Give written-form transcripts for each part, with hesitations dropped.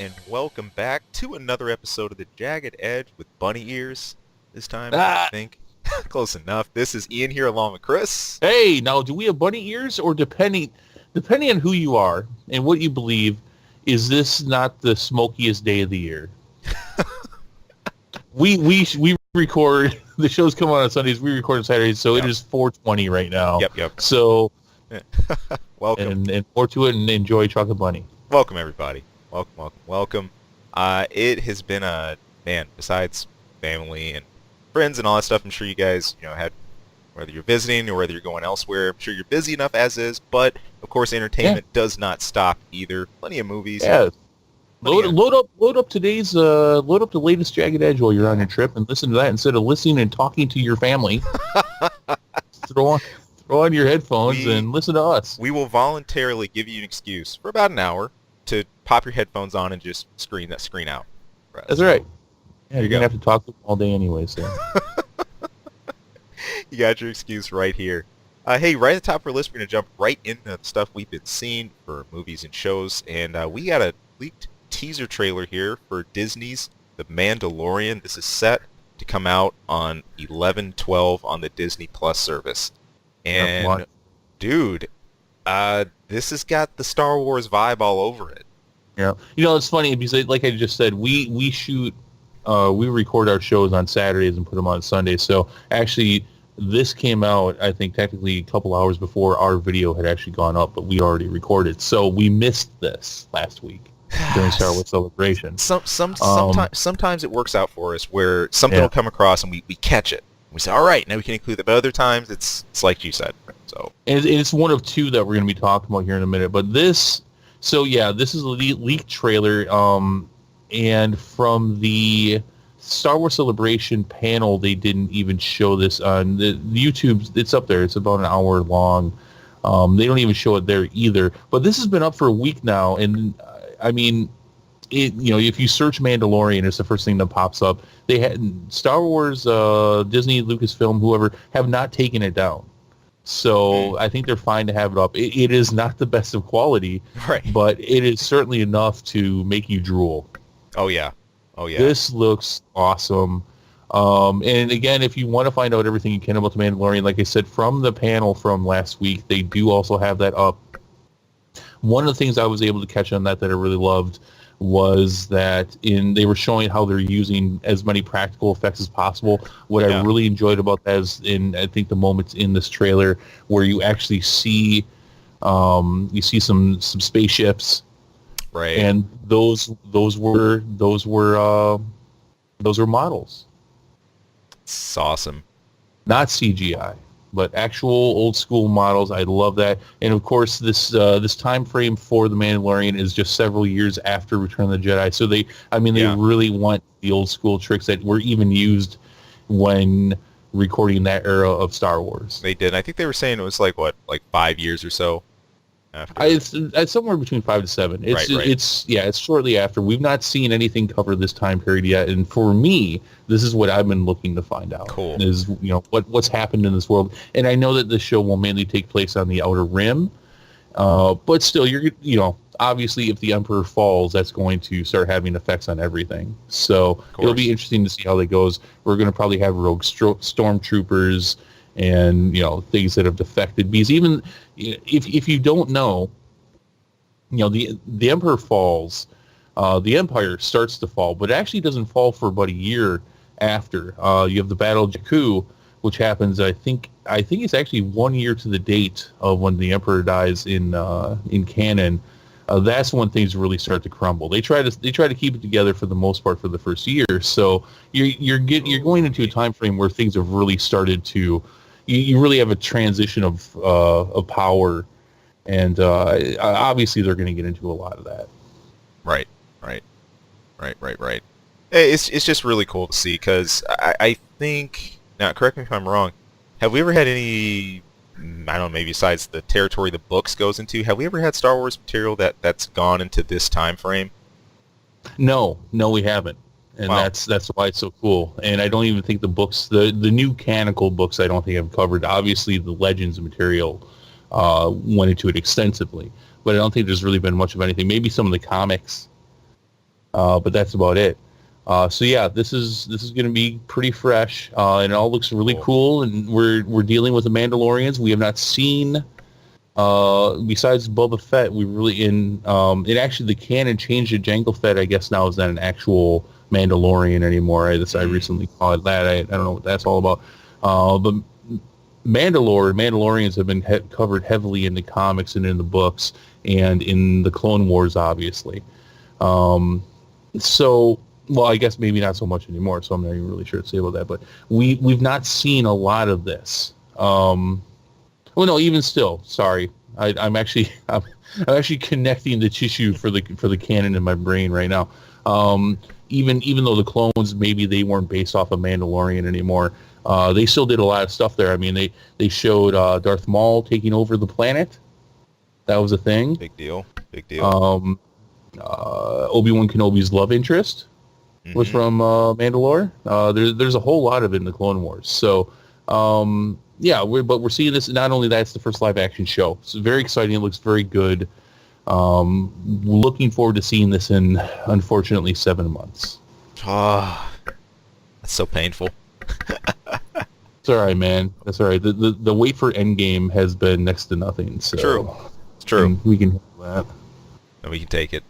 and welcome back to another episode of the Jagged Edge with bunny ears. This time, I Ah, think. Close enough. This is Ian here along with Chris. hey, now do we have bunny ears, or depending on who you are and what you believe, is this not the smokiest day of the year? We record the shows come on Sundays. We record on Saturdays, so Yep. it is 4:20 right now. Yep. So Welcome. and more to it, and enjoy Chocolate Bunny. Welcome, everybody. Welcome. It has been besides family and friends and all that stuff, I'm sure you guys, had, whether you're visiting or whether you're going elsewhere, I'm sure you're busy enough as is, but, of course, entertainment does not stop either. Plenty of movies. Yeah. Plenty of- Load up the latest Jagged Edge while you're on your trip, and listen to that instead of listening and talking to your family. throw on your headphones and listen to us. We will voluntarily give you an excuse for about an hour to pop your headphones on and just screen out. That's right. Yeah, you're go. gonna have to talk to them all day anyway. So You got your excuse right here. Hey, right at the top of our list, we're going to jump right into the stuff we've been seeing for movies and shows. And we got a leaked teaser trailer here for Disney's The Mandalorian. This is set to come out on 11/12 on the Disney Plus service. And, dude, this has got the Star Wars vibe all over it. yeah, it's funny because, like I just said, we record our shows on Saturdays and put them on Sundays. So actually, this came out, I think, technically a couple hours before our video had actually gone up, but we already recorded. So we missed this last week during Star Wars Celebration. Sometimes it works out for us where something will come across and we catch it. We say, all right, now we can include it. But other times, it's like you said. So And it's one of two that we're going to be talking about here in a minute. But this is a leaked trailer. And from the Star Wars Celebration panel, they didn't even show this on the YouTube. It's up there. It's about an hour long. They don't even show it there either. But this has been up for a week now, and I mean, if you search Mandalorian, it's the first thing that pops up. They had Star Wars, Disney, Lucasfilm, whoever have not taken it down. So I think they're fine to have it up. It is not the best of quality, right, but it is certainly enough to make you drool. Oh yeah. This looks awesome. And again, if you want to find out everything you can about the Mandalorian, like I said, from the panel from last week, they do also have that up. One of the things I was able to catch on that I really loved was that they were showing how they're using as many practical effects as possible. What I really enjoyed about that is I think the moments in this trailer where you actually see some spaceships. Right. And those were models. It's awesome. Not CGI, but actual old school models. I love that. And of course, this time frame for the Mandalorian is just several years after Return of the Jedi. So they really want the old school tricks that were even used when recording that era of Star Wars. They did. I think they were saying it was like 5 years or so after. It's somewhere between 5 to 7. Right. It's shortly after. We've not seen anything cover this time period yet, and for me, this is what I've been looking to find out. Cool. Is what's happened in this world, and I know that the show will mainly take place on the Outer Rim, but still, obviously, if the Emperor falls, that's going to start having effects on everything. So it'll be interesting to see how that goes. We're going to probably have rogue stormtroopers and things that have defected. Because even if you don't know, the Emperor falls, the Empire starts to fall, but it actually doesn't fall for about a year after. You have the Battle of Jakku, which happens. I think it's actually 1 year to the date of when the Emperor dies in canon. That's when things really start to crumble. They try to keep it together for the most part for the first year. So you're going into a time frame where things have really started to. You really have a transition of power, and obviously they're going to get into a lot of that. Right. Hey, it's just really cool to see because I think, now correct me if I'm wrong, have we ever had any, I don't know, maybe besides the territory the books goes into, have we ever had Star Wars material that's gone into this time frame? No, we haven't. And wow. That's why it's so cool. And I don't even think the books, the new canonical books, I don't think have covered. Obviously, the Legends material went into it extensively, but I don't think there's really been much of anything. Maybe some of the comics but that's about it. So yeah, this is going to be pretty fresh, and it all looks really cool. And we're dealing with the Mandalorians. We have not seen, besides Boba Fett, we really and actually the canon changed to Jango Fett. I guess now is not an actual Mandalorian anymore. I recently called it that. I don't know what that's all about. But Mandalorians have been covered heavily in the comics and in the books and in the Clone Wars, obviously. So, well, I guess maybe not so much anymore, so I'm not even really sure to say about that. But we've not seen a lot of this. Well, no, even still, sorry, I'm actually connecting the tissue for the canon in my brain right now. Even though the clones, maybe they weren't based off of Mandalorian anymore, they still did a lot of stuff there. I mean, they showed Darth Maul taking over the planet. That was a thing. Big deal. Obi-Wan Kenobi's love interest was from Mandalore. There's a whole lot of it in the Clone Wars. So, yeah, we're seeing this. Not only that, it's the first live-action show. It's very exciting. It looks very good. Looking forward to seeing this in, unfortunately, 7 months. Ah, that's so painful. It's all right, man. That's all right. The wait for Endgame has been next to nothing. So It's true. We can handle that. And we can take it.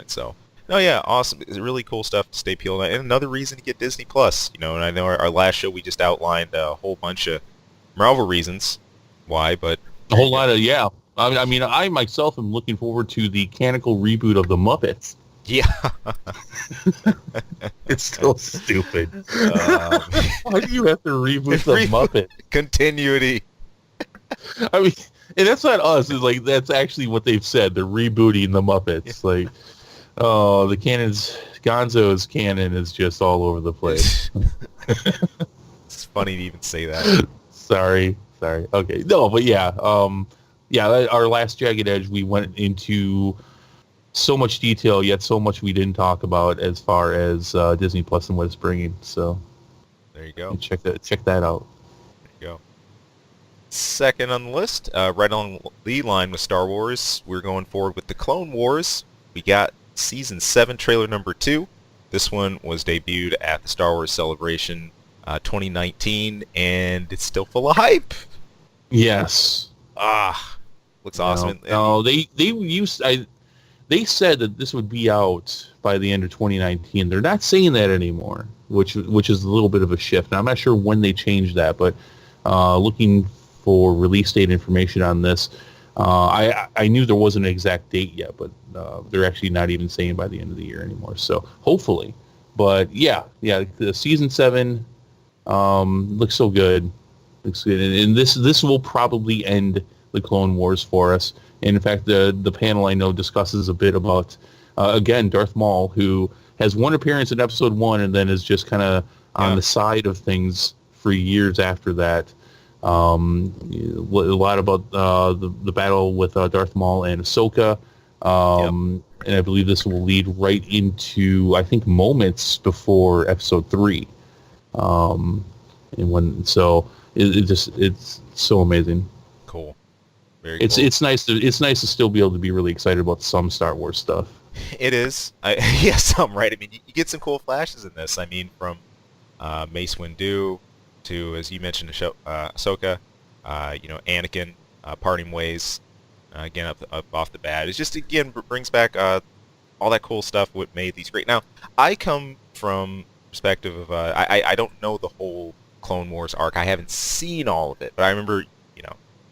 So, no, yeah, awesome. It's really cool stuff to stay peeled. And another reason to get Disney Plus. And I know our last show we just outlined a whole bunch of Marvel reasons why, but a whole lot of I mean, I myself am looking forward to the canonical reboot of the Muppets. Yeah. It's still stupid. Why do you have to reboot the Muppet? Continuity. I mean, and that's not us. It's like, that's actually what they've said. They're rebooting the Muppets. Like, oh, Gonzo's canon is just all over the place. It's funny to even say that. Sorry. Okay. No, but yeah. Our last Jagged Edge, we went into so much detail, yet so much we didn't talk about as far as Disney Plus and what it's bringing. So there you go. Check that out. There you go. Second on the list, right on the line with Star Wars, we're going forward with the Clone Wars. We got Season 7 trailer number 2. This one was debuted at the Star Wars Celebration 2019, and it's still full of hype. Yes. Looks awesome. No, they said that this would be out by the end of 2019. They're not saying that anymore, which is a little bit of a shift. Now, I'm not sure when they changed that, but looking for release date information on this, I knew there wasn't an exact date yet, but they're actually not even saying by the end of the year anymore. So hopefully, but yeah, the Season 7 looks so good. Looks good, and this will probably end the Clone Wars for us. And in fact, the panel I know discusses a bit about, again, Darth Maul, who has one appearance in Episode 1 and then is just kind of on the side of things for years after that. A lot about the battle with Darth Maul and Ahsoka. And I believe this will lead right into, I think, moments before Episode 3. It's so amazing. Cool. Very cool. It's nice to still be able to be really excited about some Star Wars stuff. It is. Some, right? I mean, you get some cool flashes in this. I mean, from Mace Windu to, as you mentioned, Ahsoka, Anakin parting ways again up off the bat. It's just, again, brings back all that cool stuff. What made these great. Now, I come from perspective of I don't know the whole Clone Wars arc. I haven't seen all of it, but I remember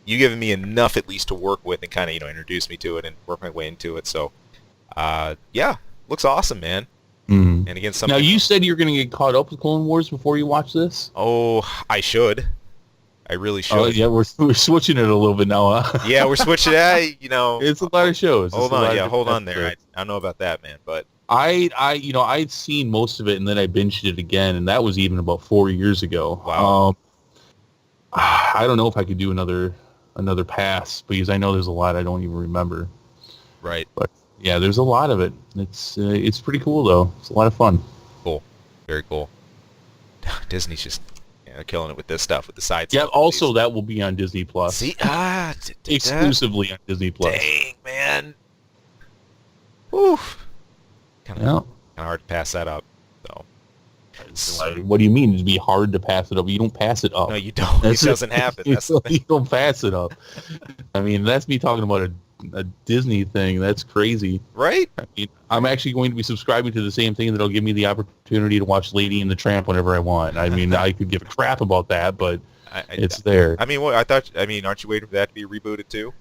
you giving me enough at least to work with and kind of introduce me to it and work my way into it. So looks awesome, man. And again, now you said you're going to get caught up with Clone Wars before you watch this. Oh, I should. I really should. Oh yeah, we're switching it a little bit now, huh? Yeah, we're switching it. It's a lot of shows. Hold on there. I don't know about that, man, but I'd seen most of it and then I binged it again, and that was even about 4 years ago. Wow. I don't know if I could do another pass because I know there's a lot I don't even remember. Right. But yeah, there's a lot of it. It's pretty cool though. It's a lot of fun. Cool. Very cool. Disney's just killing it with this stuff with the sides. Yeah. Also, that will be on Disney Plus. See, exclusively on Disney Plus. Dang, man. Oof. Yeah. kind of hard to pass that up. So, What do you mean? It'd be hard to pass it up. You don't pass it up. no, you don't. It doesn't happen. That's the thing. You don't pass it up. I mean, that's me talking about a Disney thing. That's crazy. Right? I mean, I'm actually going to be subscribing to the same thing that'll give me the opportunity to watch Lady and the Tramp whenever I want. I mean, I could give a crap about that, but it's there. I mean, aren't you waiting for that to be rebooted too?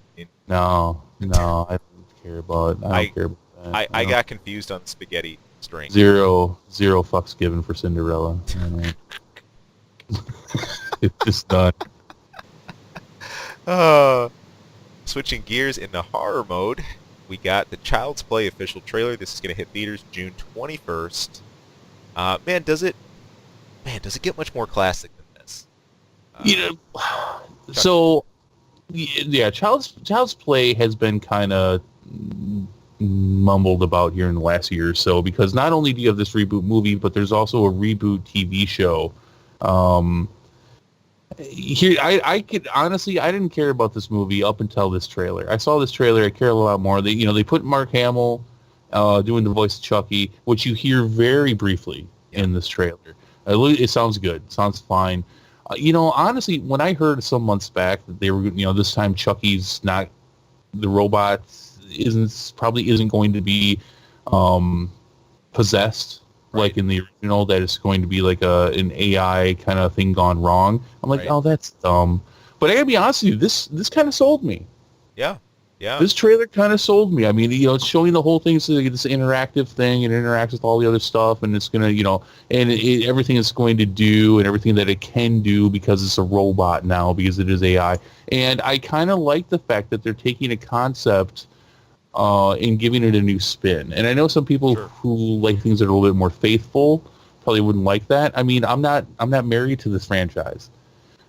No, I don't care about. I don't care about that. I got confused on the spaghetti string. Zero fucks given for Cinderella. It's just done. Switching gears into horror mode, we got the Child's Play official trailer. This is going to hit theaters June 21st. Man, does it get much more classic than this? So yeah, Child's Play has been kind of mumbled about here in the last year or so, because not only do you have this reboot movie, but there's also a reboot TV show. Here, I could honestly, I didn't care about this movie up until this trailer. I saw this trailer, I care a lot more. They put Mark Hamill doing the voice of Chucky, which you hear very briefly in this trailer. It sounds good. It sounds fine. Honestly, when I heard some months back that they were, this time Chucky's not, the robot probably isn't going to be possessed like in the original, that it's going to be like an AI kind of thing gone wrong. I'm like, oh, that's dumb. But I gotta be honest with you, this kind of sold me. Yeah. This trailer kind of sold me. I mean, it's showing the whole thing, so this interactive thing, and it interacts with all the other stuff, and it's gonna, and everything it's going to do, and everything that it can do, because it's a robot now, because it is AI. And I kind of like the fact that they're taking a concept and giving it a new spin. And I know some people who like things that are a little bit more faithful probably wouldn't like that. I mean, I'm not married to this franchise.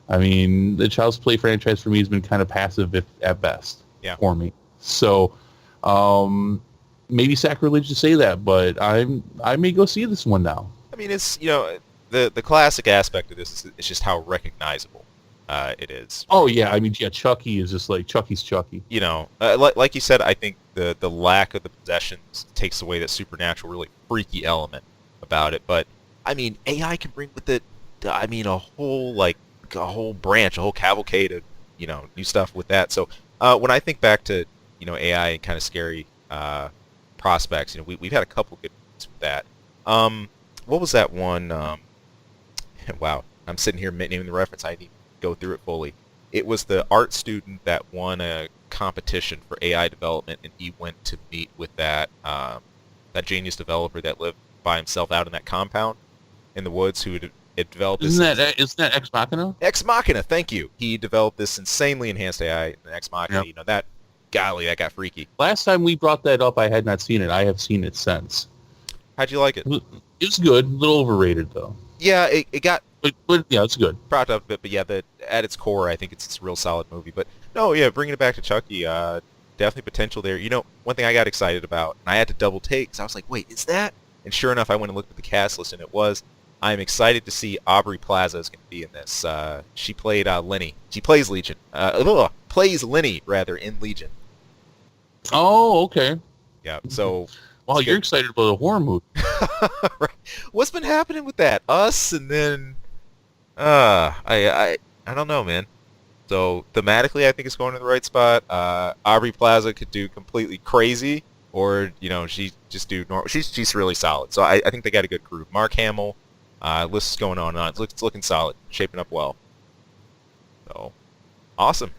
I mean, the Child's Play franchise for me has been kind of passive at best for me. So maybe sacrilege to say that, but I may go see this one now. I mean, it's, the classic aspect of this is just how recognizable it is. Oh yeah, I mean, Chucky is just like Chucky's Chucky. Like you said, I think the lack of the possessions takes away that supernatural, really freaky element about it. But I mean, AI can bring with it, I mean, a whole branch, a whole cavalcade of new stuff with that. So when I think back to AI and kind of scary prospects, we've had a couple good ones with that. What was that one? Wow, I'm sitting here naming the reference. I didn't even go through it fully. It was the art student that won a competition for AI development, and he went to meet with that genius developer that lived by himself out in that compound in the woods, who had developed this. Isn't that Ex Machina? Ex Machina, thank you. He developed this insanely enhanced AI in Ex Machina. Yep. That got freaky. Last time we brought that up, I had not seen it. I have seen it since. How'd you like it? It's good. A little overrated though. Yeah, it got. But yeah, it's good. Propped up a bit, but yeah, at its core, I think it's a real solid movie. But no, yeah, bringing it back to Chucky, definitely potential there. One thing I got excited about, and I had to double take, because I was like, wait, is that? And sure enough, I went and looked at the cast list, and it was. I'm excited to see Aubrey Plaza is going to be in this. She played Lenny. She plays Legion. Plays Lenny, rather, in Legion. Oh, okay. Yeah, so... Wow, you're excited about a horror movie. Right. What's been happening with that? Us, and then... I don't know, man. So, thematically, I think it's going to the right spot. Aubrey Plaza could do completely crazy, or, she just do normal. She's really solid. So, I think they got a good crew. Mark Hamill, list is going on and on. It's looking solid, shaping up well. So, awesome.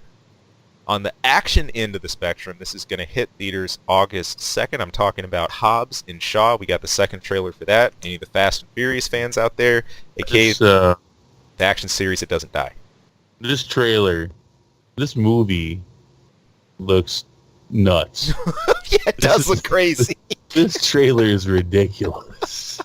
On the action end of the spectrum, this is going to hit theaters August 2nd. I'm talking about Hobbs and Shaw. We got the second trailer for that. Any of the Fast and Furious fans out there? AKA the action series that doesn't die. This movie looks nuts. Yeah, it does look crazy. This trailer is ridiculous.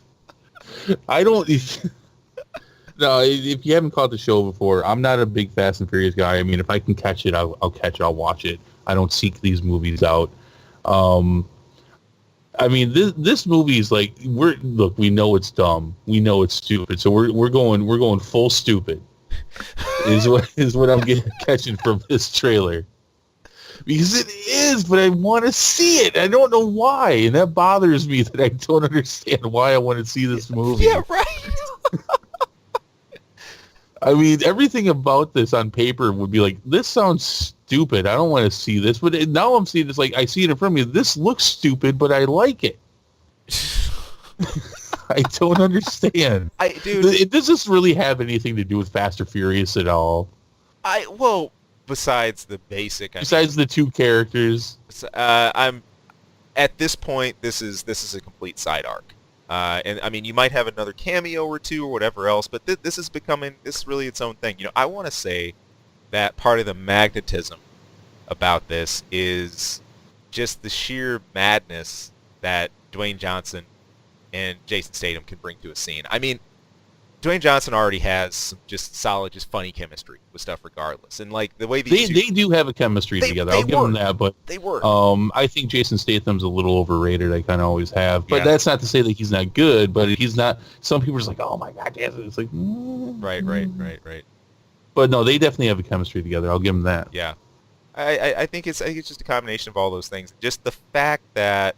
No, if you haven't caught the show before, I'm not a big Fast and Furious guy. I mean, if I can catch it, I'll catch it. I'll watch it. I don't seek these movies out. I mean, this movie is like, we know it's dumb. We know it's stupid. So we're going full stupid. is what I'm catching from this trailer. because it is, but I want to see it. I don't know why, and that bothers me that I don't understand why I want to see this movie. Yeah, right. I mean, everything about this on paper would be like, this sounds stupid. I don't want to see this. But now I'm seeing this, like, I see it in front of me. This looks stupid, but I like it. I don't understand. Does this really have anything to do with Fast or Furious at all? Well, besides the basic. Besides the two characters. I'm at this point. This is a complete side arc. And I mean, you might have another cameo or two or whatever else, but this is really its own thing. You know, I want to say that part of the magnetism about this is just the sheer madness that Dwayne Johnson and Jason Statham can bring to a scene. I mean, Dwayne Johnson already has some just solid, just funny chemistry with stuff regardless. And like the way they do have a chemistry together. I'll give them that, but they work. I think Jason Statham's a little overrated. I kind of always have. But that's not to say that he's not good, but he's not. Some people are just like, oh my God, Jason. It's like, Right. But no, they definitely have a chemistry together. I'll give them that. Yeah. I think it's just a combination of all those things. Just the fact that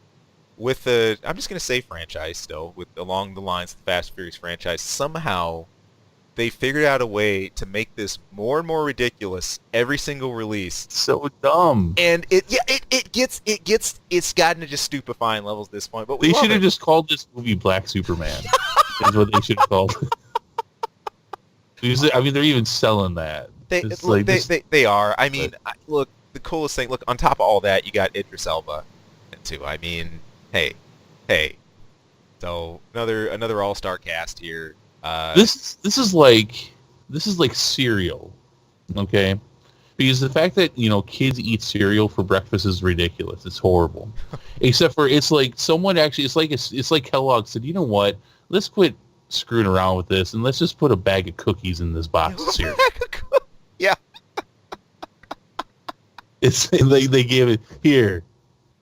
with the, I'm just going to say franchise still, with along the lines of the Fast and Furious franchise, somehow they figured out a way to make this more and more ridiculous every single release. So dumb. And it's gotten to just stupefying levels at this point. But they should have just called this movie Black Superman. Is what they should have called it. I mean, they're even selling that. They are. I mean, look, the coolest thing, look, on top of all that, you got Idris Elba, too. I mean, hey. So another all-star cast here. This is like cereal, okay? Because the fact that kids eat cereal for breakfast is ridiculous. It's horrible. Except for it's like someone actually, it's like Kellogg said, you know what? Let's quit screwing around with this and let's just put a bag of cookies in this box of cereal. Yeah. They gave it here.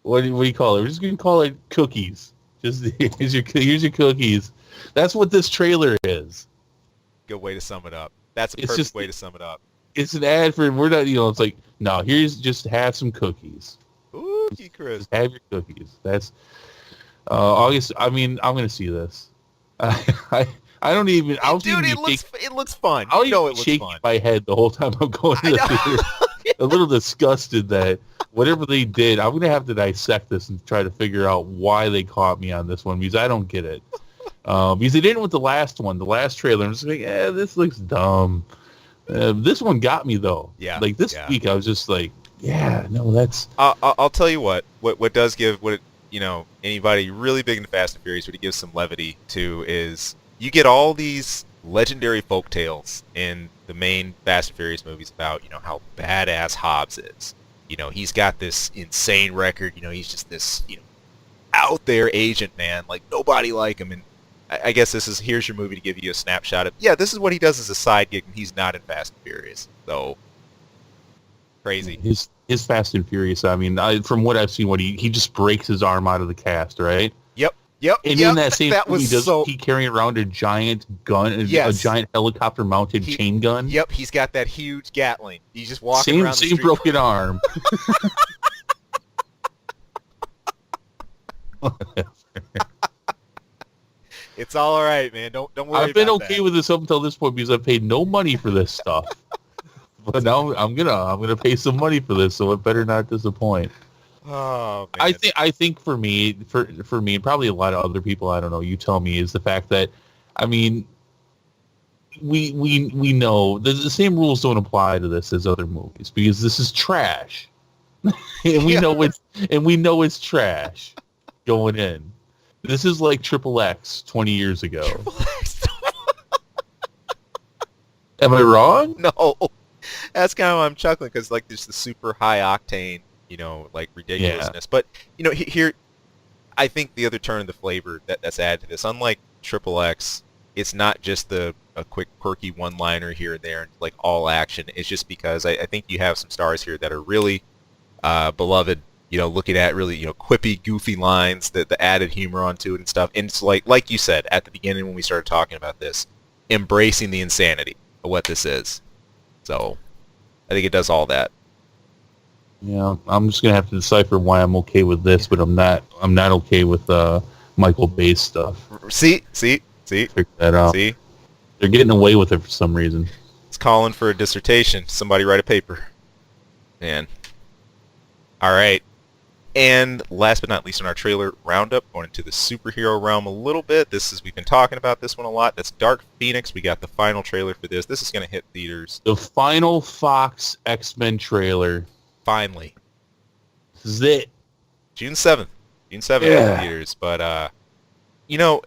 What do you call it? We're just gonna call it cookies. Just here's your cookies. That's what this trailer is. Good way to sum it up. That's a perfect way to sum it up. It's an ad for we're not. It's like no. Here's just have some cookies. Ooh, Chris. Just have your cookies. That's August. I mean, I'm gonna see this. I don't even. It looks fun. I'll even shake my head the whole time I'm going to the theater. A little disgusted that whatever they did, I'm going to have to dissect this and try to figure out why they caught me on this one, because I don't get it. Because they didn't with the last one, the last trailer. I'm just like, this looks dumb. This one got me, though. Yeah. Like, this week, I was just like, that's... I'll tell you what does give, anybody really big into Fast and Furious, what it gives some levity to is you get all these legendary folk tales in the main Fast and Furious movies about, how badass Hobbs is. He's got this insane record. He's just this, out there agent, man. Like, nobody like him. And I guess here's your movie to give you a snapshot of, this is what he does as a side gig, and he's not in Fast and Furious. So, crazy. His Fast and Furious, I mean, from what I've seen, he just breaks his arm out of the cast, right? Yep. And in that same movie, he carrying around a giant gun, a giant helicopter-mounted chain gun? Yep, he's got that huge Gatling. He's just walking around the street. Same broken arm. It's all right, man. Don't worry about that. I've been okay with this up until this point because I've paid no money for this stuff. But now I'm gonna pay some money for this, so it better not disappoint. Oh, man. I think for me, probably a lot of other people, I don't know, you tell me, is the fact that, I mean, we know that the same rules don't apply to this as other movies because this is trash, and we know it's trash going in. This is like Triple X 20 years ago. Am I wrong? No, that's kind of why I'm chuckling because like there's the super high octane. Like ridiculousness. Yeah. But, here, I think the other turn of the flavor that's added to this, unlike Triple X, it's not just a quick quirky one-liner here and there, and like all action. It's just because I think you have some stars here that are really beloved, looking at really, quippy, goofy lines, the added humor onto it and stuff. And it's like you said at the beginning when we started talking about this, embracing the insanity of what this is. So I think it does all that. Yeah, I'm just gonna have to decipher why I'm okay with this, but I'm not. I'm not okay with Michael Bay's stuff. See, Figure that out. see. They're getting away with it for some reason. It's calling for a dissertation. Somebody write a paper. Man. All right. And last but not least in our trailer roundup, going into the superhero realm a little bit. We've been talking about this one a lot. That's Dark Phoenix. We got the final trailer for this. This is going to hit theaters. The final Fox X-Men trailer. Finally. This is it. June 7th. June 7th in theaters. But,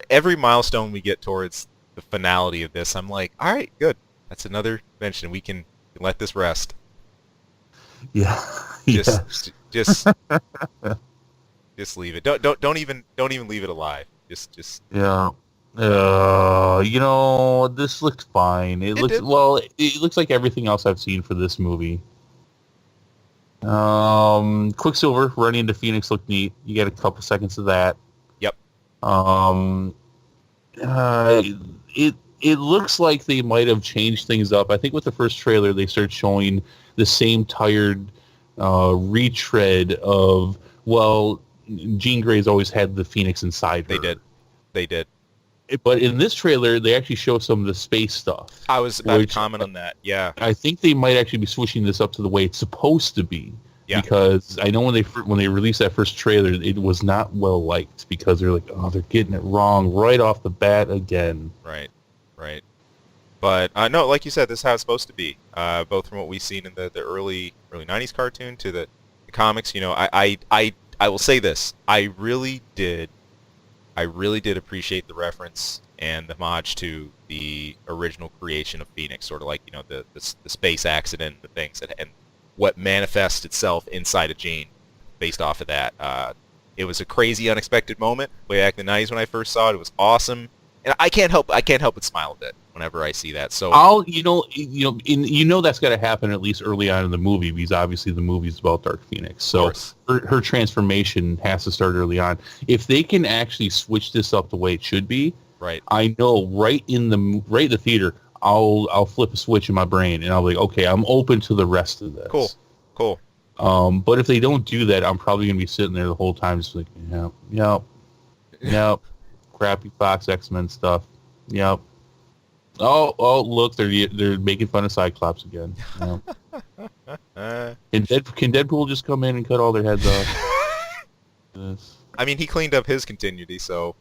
every milestone we get towards the finality of this, I'm like, all right, good. That's another mention. We can let this rest. Yeah. Just leave it. Don't even leave it alive. Just. Yeah. This looked fine. It looks like everything else I've seen for this movie. Quicksilver running into Phoenix looked neat. You get a couple seconds of that. Yep. It looks like they might have changed things up. I think with the first trailer, they started showing the same tired retread of, Jean Grey's always had the Phoenix inside her. They did. But in this trailer, they actually show some of the space stuff. I was about to comment on that. Yeah. I think they might actually be switching this up to the way it's supposed to be. Yeah. Because I know when they released that first trailer, it was not well liked because they're like, oh, they're getting it wrong right off the bat again. Right. But no, like you said, this is how it's supposed to be. Both from what we've seen in the early 90s cartoon to the comics. I will say this. I really did appreciate the reference and the homage to the original creation of Phoenix, sort of like, the space accident, the things and what manifests itself inside of Jean based off of that. It was a crazy, unexpected moment way back in the 90s when I first saw it. It was awesome. And I can't help but smile a bit whenever I see that. So that's got to happen at least early on in the movie, because obviously the movie's about Dark Phoenix. So her transformation has to start early on. If they can actually switch this up the way it should be, right? I know right in the theater, I'll flip a switch in my brain and I'll be like, okay, I'm open to the rest of this. Cool. But if they don't do that, I'm probably gonna be sitting there the whole time just like, yep. Crappy Fox X-Men stuff. Yep. Oh, look, they're making fun of Cyclops again. Yep. Can Deadpool just come in and cut all their heads off? I mean, he cleaned up his continuity, so.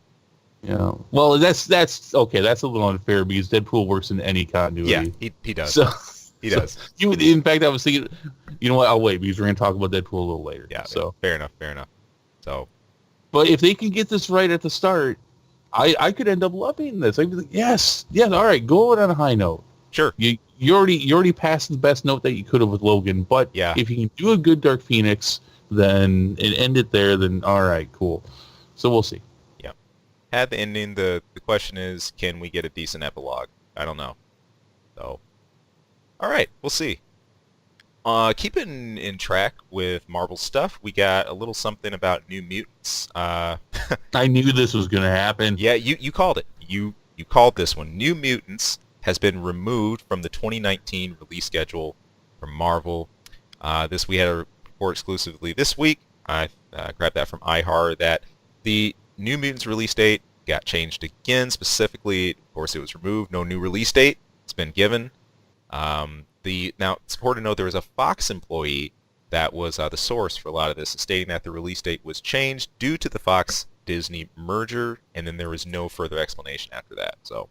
Yeah. Well, that's okay. That's a little unfair because Deadpool works in any continuity. Yeah, he does. So he does. In fact, I was thinking, you know what? I'll wait because we're going to talk about Deadpool a little later. Yeah. So fair enough. So. But if they can get this right at the start, I could end up loving this. I'd be like, yes, all right, go out on a high note. Sure. You already passed the best note that you could have with Logan, but if you can do a good Dark Phoenix, then and end it there, then all right, cool. So we'll see. Yeah. Had the ending. The question is, can we get a decent epilogue? I don't know. So, all right, we'll see. Keeping in track with Marvel stuff, we got a little something about New Mutants. I knew this was going to happen. Yeah, you called it. You called this one. New Mutants has been removed from the 2019 release schedule from Marvel. We had a report exclusively this week. I grabbed that from iHeart that the New Mutants release date got changed again. Specifically, of course, it was removed. No new release date. It's been given. Now, it's important to note there was a Fox employee that was the source for a lot of this, stating that the release date was changed due to the Fox-Disney merger, and then there was no further explanation after that. So,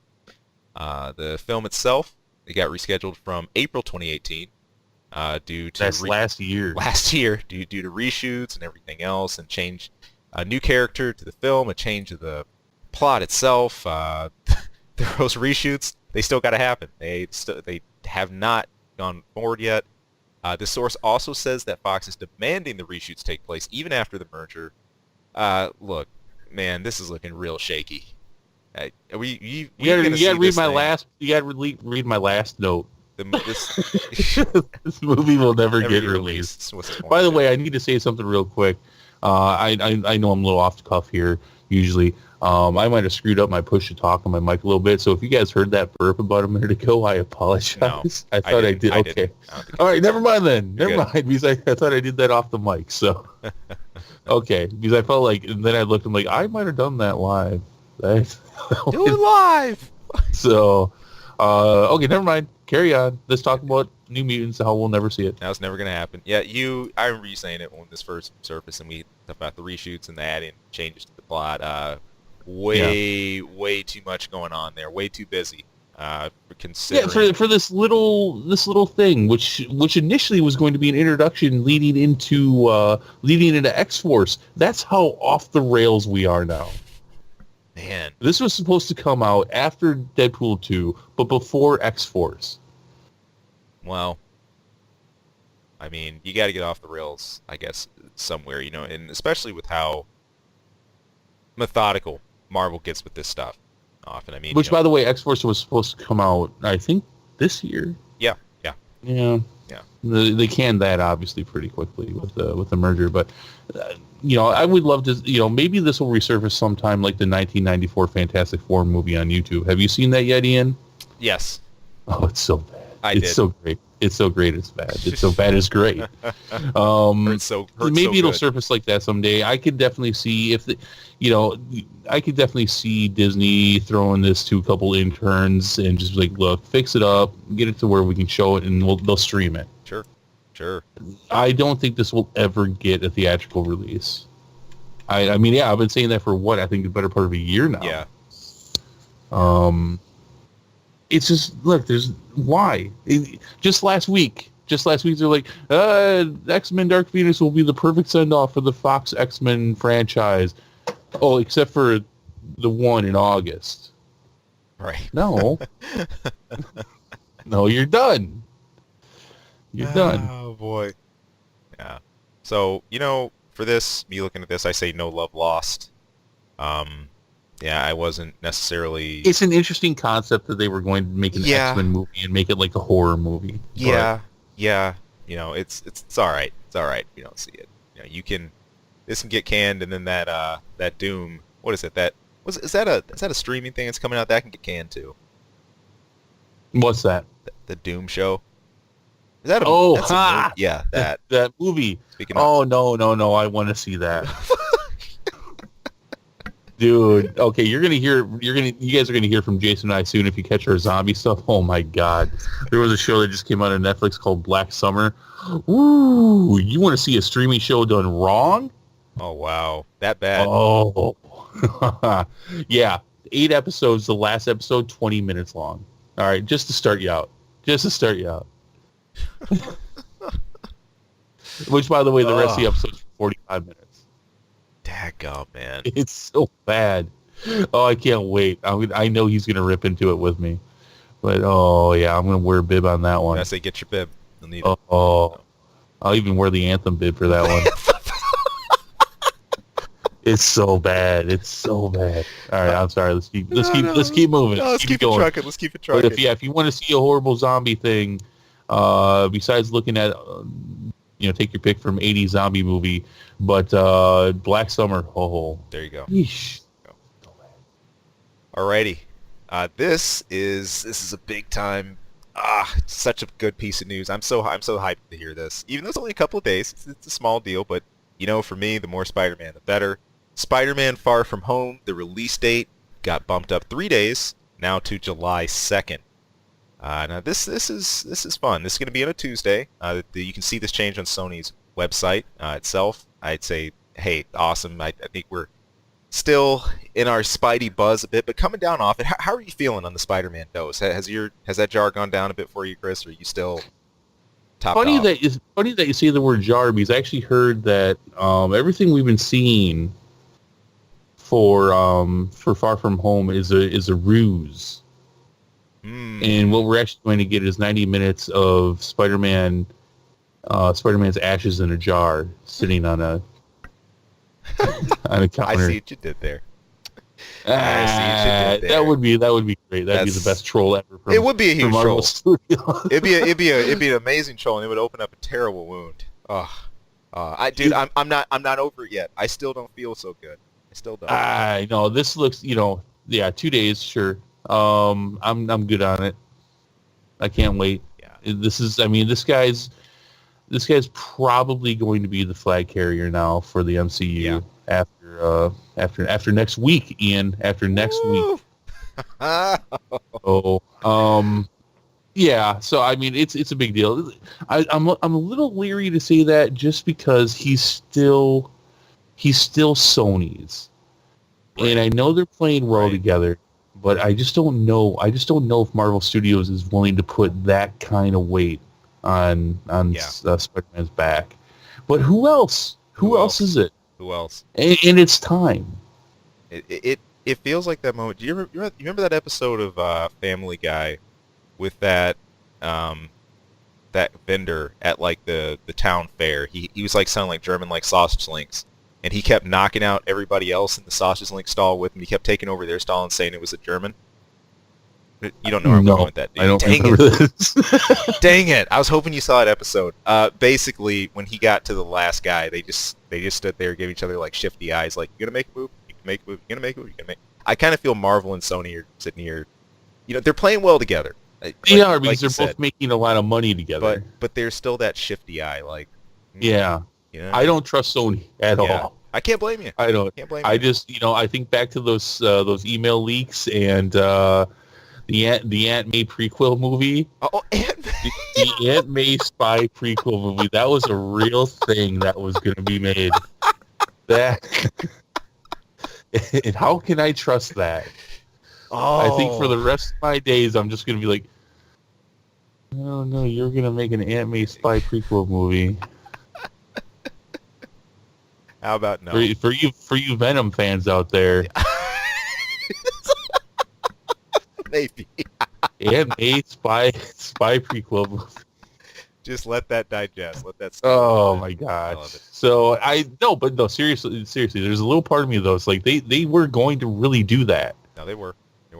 the film itself, it got rescheduled from April 2018 due to last year. Last year, due to reshoots and everything else, and change a new character to the film, a change of the plot itself. Those reshoots, they still got to happen. They have not gone forward yet. This source also says that Fox is demanding the reshoots take place even after the merger. Look, man, this is looking real shaky. You gotta read my last. You gotta read my last note. This movie will never get released. By the way, I need to say something real quick. I know I'm a little off the cuff here usually, I might have screwed up my push to talk on my mic a little bit. So if you guys heard that burp about a minute ago, I apologize. No, I thought I did. Okay. didn't. I don't think All you right. did. Never mind then. You're Never good. mind. Because I thought I did that off the mic. So, okay. Because I felt like, and then I looked, I'm like, I might have done that live. Do it live. So, okay. Never mind. Carry on. Let's talk about New Mutants, how we'll never see it. Now it's never going to happen. Yeah, I remember you saying it when this first surfaced, and we talked about the reshoots and the adding changes to the plot. Way too much going on there. Way too busy. Considering. Yeah, for this little thing, which initially was going to be an introduction leading into X-Force. That's how off the rails we are now. Man. This was supposed to come out after Deadpool 2, but before X-Force. Well, I mean, you got to get off the rails, I guess, somewhere, and especially with how methodical Marvel gets with this stuff. Often, I mean, Which, by the way, X-Force was supposed to come out, I think, this year. Yeah. They canned that obviously pretty quickly with the merger, but I would love to. Maybe this will resurface sometime, like the 1994 Fantastic Four movie on YouTube. Have you seen that yet, Ian? Yes. Oh, it's so bad. It's did. So great. It's so great. It's bad. It's so bad. It's great. Hurts so maybe it'll good. surface like that someday. I could definitely see I could definitely see Disney throwing this to a couple interns and just like, look, fix it up, get it to where we can show it, and they'll stream it. Sure. I don't think this will ever get a theatrical release. I mean, yeah, I've been saying that for what I think the better part of a year now. Yeah. It's just, look, just last week they're like, X-Men Dark Phoenix will be the perfect send-off for the Fox X-Men franchise. Oh, except for the one in August. Right. No. No, you're done. You're done. Oh, boy. Yeah. So, for this, me looking at this, I say no love lost. Yeah, I wasn't necessarily... It's an interesting concept that they were going to make an Yeah. X-Men movie and make it like a horror movie. Yeah. It's all right. It's all right if you don't see it. This can get canned, and then that Doom, what is it? Is that a streaming thing that's coming out? That can get canned too. What's that? The Doom show. Is that that's a movie? Yeah, that. That movie. Speaking of, Oh, no, I want to see that. Dude, okay, you guys are gonna hear from Jason and I soon if you catch our zombie stuff. Oh my God. There was a show that just came out on Netflix called Black Summer. Ooh, you want to see a streaming show done wrong? oh wow, that bad. Oh. Yeah, 8 episodes, the last episode 20 minutes long. All right, just to start you out. Which, by the way, the rest of the episode's 45 minutes. Daggum, man. It's so bad. Oh, I can't wait. I know he's going to rip into it with me. But, oh, yeah, I'm going to wear a bib on that one. I say get your bib. You'll need it. Oh, I'll even wear the Anthem bib for that one. It's so bad. It's so bad. All right, I'm sorry. Let's keep moving. No, let's keep it going. trucking. Let's keep it But trucking. if you want to see a horrible zombie thing, besides looking at, take your pick from 80 zombie movie, but Black Summer, There you go. Yeesh. Alrighty. This is a big time. Such a good piece of news. I'm so hyped to hear this. Even though it's only a couple of days, it's a small deal, but for me, the more Spider-Man, the better. Spider-Man Far From Home, the release date got bumped up 3 days, now to July 2nd. Now this is fun. This is going to be on a Tuesday. You can see this change on Sony's website itself. I'd say, hey, awesome. I think we're still in our Spidey buzz a bit, but coming down off it. How are you feeling on the Spider-Man dose? Has that jar gone down a bit for you, Chris? Or are you still topped Funny off? that you say the word jar, because I actually heard that everything we've been seeing for Far From Home is a ruse. And what we're actually going to get is 90 minutes of Spider-Man's ashes in a jar sitting on a counter. I see what you did there. I see what you did there. That would be great. That'd be the best troll ever. It would be a huge troll. Studio. It'd be an amazing troll, and it would open up a terrible wound. I'm not over it yet. I still don't feel so good. still don't. I know this looks, yeah, 2 days, sure. I'm good on it. I can't wait. Yeah. This guy's probably going to be the flag carrier now for the MCU after next week, Ian. After next week. So, yeah. So I mean, it's a big deal. I'm a little leery to say that just because he's still Sony's, Right. and I know they're playing well Right. together, but I just don't know. I just don't know if Marvel Studios is willing to put that kind of weight on Spider-Man's back. But who else? Who else is it? Who else? And it's time. It feels like that moment. Do you remember that episode of Family Guy with that that vendor at like the town fair? He was like selling like German like sausage links, and he kept knocking out everybody else in the sausage link stall with him. He kept taking over their stall and saying it was a German. You don't know where I'm going with that, do you? I don't Dang remember it. this. Dang it! I was hoping you saw that episode. Basically, when he got to the last guy, they just stood there, giving each other like shifty eyes, like, "You gonna make a move? You can make a move. You gonna make a move? You gonna make." I kind of feel Marvel and Sony are sitting here. They're playing well together. They are, because like they're both making a lot of money together. But there's still that shifty eye, like. Yeah. I don't trust Sony at all. I can't blame you. I don't. Can't blame you. I just, I think back to those email leaks and the Aunt May prequel movie. Oh, Aunt May. The Aunt May spy prequel movie. That was a real thing that was going to be made. That. And how can I trust that? Oh. I think for the rest of my days, I'm just going to be like, oh no, you're going to make an Aunt May spy prequel movie. How about no? For you Venom fans out there. Maybe. And a spy prequel movie. Just let that digest. Let that. Oh my god! I love it. So no, seriously, there's a little part of me though. It's like they were going to really do that. No, they were.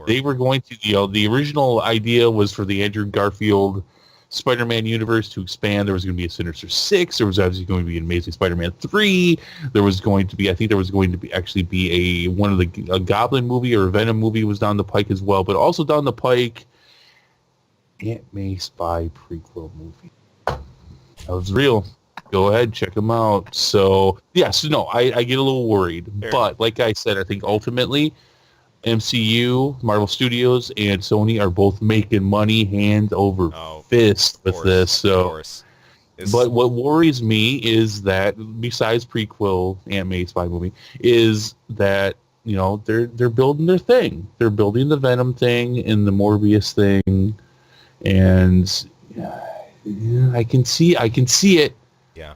They were going to. The original idea was for the Andrew Garfield Spider-Man universe to expand. There was going to be a Sinister Six. There was obviously going to be an Amazing Spider-Man 3. There was going to be, I think there was going to be a Goblin movie or a Venom movie was down the pike as well. But also down the pike, Aunt May spy prequel movie. That was real. Go ahead, check them out. So, I get a little worried. Fair. But like I said, I think ultimately MCU, Marvel Studios, and Sony are both making money hand over fist with this. So, but what worries me is that besides prequel Aunt May spy movie, is that they're building their thing. They're building the Venom thing and the Morbius thing, and I can see it. Yeah.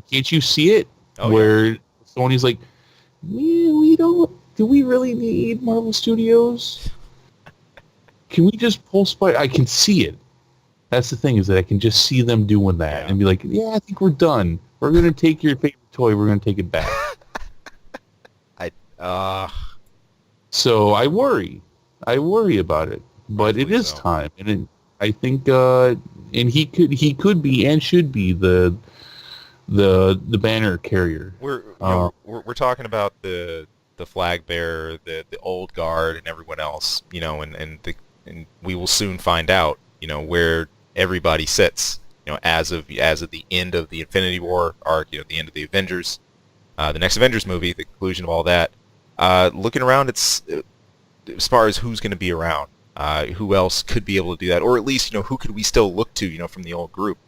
Can't you see it? Oh, where Sony's like, we don't. Do we really need Marvel Studios? Can we just pull Spider? I can see it. That's the thing, is that I can just see them doing that and be like, yeah, I think we're done. We're going to take your favorite toy. We're going to take it back. So I worry. About it. But it is time. And I think and he could be and should be the banner carrier. We're talking about the flag bearer, the old guard, and everyone else, and we will soon find out, where everybody sits, as of the end of the Infinity War arc, the end of the Avengers, the next Avengers movie, the conclusion of all that. Looking around, it's as far as who's going to be around, who else could be able to do that, or at least, who could we still look to, from the old group.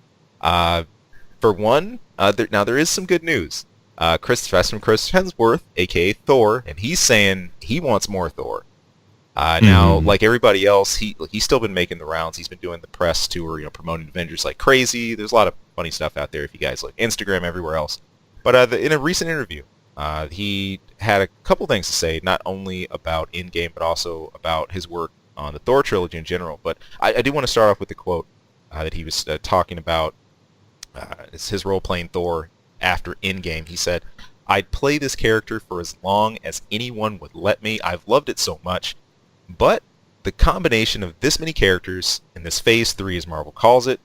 For one, there is some good news. Chris Hemsworth, a.k.a. Thor, and he's saying he wants more Thor. Now, like everybody else, he's still been making the rounds. He's been doing the press tour, promoting Avengers like crazy. There's a lot of funny stuff out there if you guys look. Instagram, everywhere else. But in a recent interview, he had a couple things to say, not only about Endgame, but also about his work on the Thor trilogy in general. But I do want to start off with the quote that he was talking about. It's his role playing Thor. After Endgame, he said, "I'd play this character for as long as anyone would let me. I've loved it so much. But the combination of this many characters in this Phase 3, as Marvel calls it,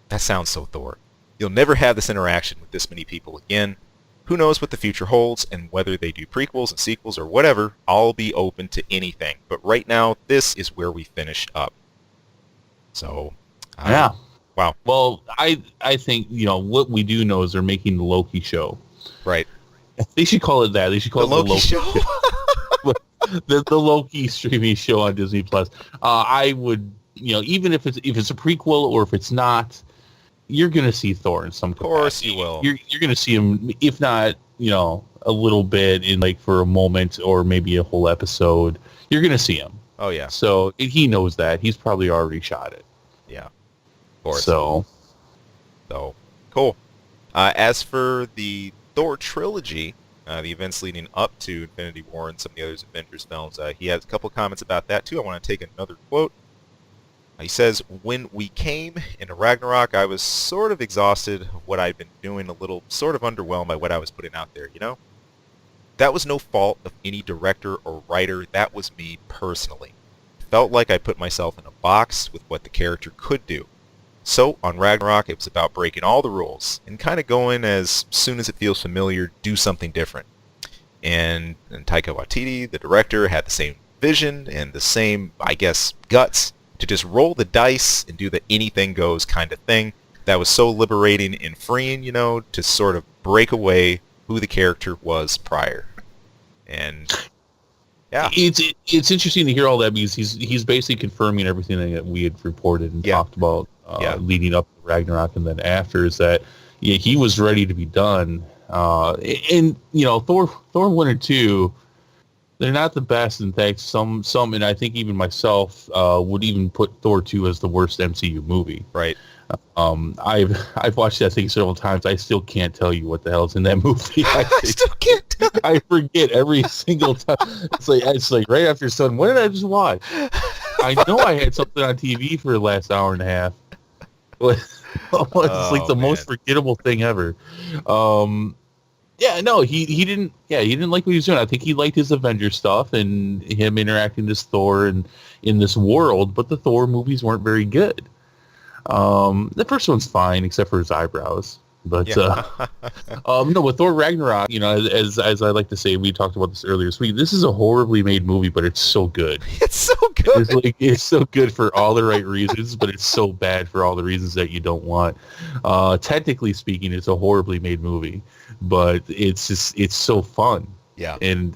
that sounds so Thor. You'll never have this interaction with this many people again. who knows what the future holds, and whether they do prequels and sequels or whatever, I'll be open to anything. But right now, this is where we finish up. So, Yeah. Wow. Well, I think, what we do know is they're making the Loki show. Right. They should call it that. They should call The it the Loki show. the Loki streaming show on Disney Plus. I would, even if it's a prequel or if it's not, you're going to see Thor in some capacity. Of course you will. You're going to see him, if not, a little bit in like for a moment or maybe a whole episode. You're going to see him. Oh, yeah. So he knows that. He's probably already shot it. Yeah. Of course. So cool. As for the Thor trilogy, the events leading up to Infinity War and some of the other Avengers films, he has a couple comments about that too. I want to take another quote. He says, "When we came into Ragnarok, I was sort of exhausted of what I'd been doing, a little sort of underwhelmed by what I was putting out there, That was no fault of any director or writer. That was me personally. Felt like I put myself in a box with what the character could do. So on Ragnarok, it was about breaking all the rules and kind of going as soon as it feels familiar, do something different. And Taika Waititi, the director, had the same vision and the same, I guess, guts to just roll the dice and do the anything goes kind of thing. That was so liberating and freeing, to sort of break away who the character was prior." And yeah, it's interesting to hear all that because he's basically confirming everything that we had reported and talked about leading up to Ragnarok, and then after is that he was ready to be done. And Thor 1 and 2, they're not the best. In fact, some, and I think even myself would even put Thor 2 as the worst MCU movie. right. I've watched that thing several times. I still can't tell you what the hell's in that movie. I still can't tell. I forget every single time. It's like right after Sun. What did I just watch? I know I had something on TV for the last hour and a half. It's like the most forgettable thing ever. He didn't like what he was doing. I think he liked his Avengers stuff and him interacting as Thor and in this world, but the Thor movies weren't very good. The first one's fine except for his eyebrows. But with Thor Ragnarok, as I like to say, we talked about this earlier this week. This is a horribly made movie, but it's so good. It's so good. It's so good for all the right reasons, but it's so bad for all the reasons that you don't want. Technically speaking, it's a horribly made movie, but it's so fun. Yeah. And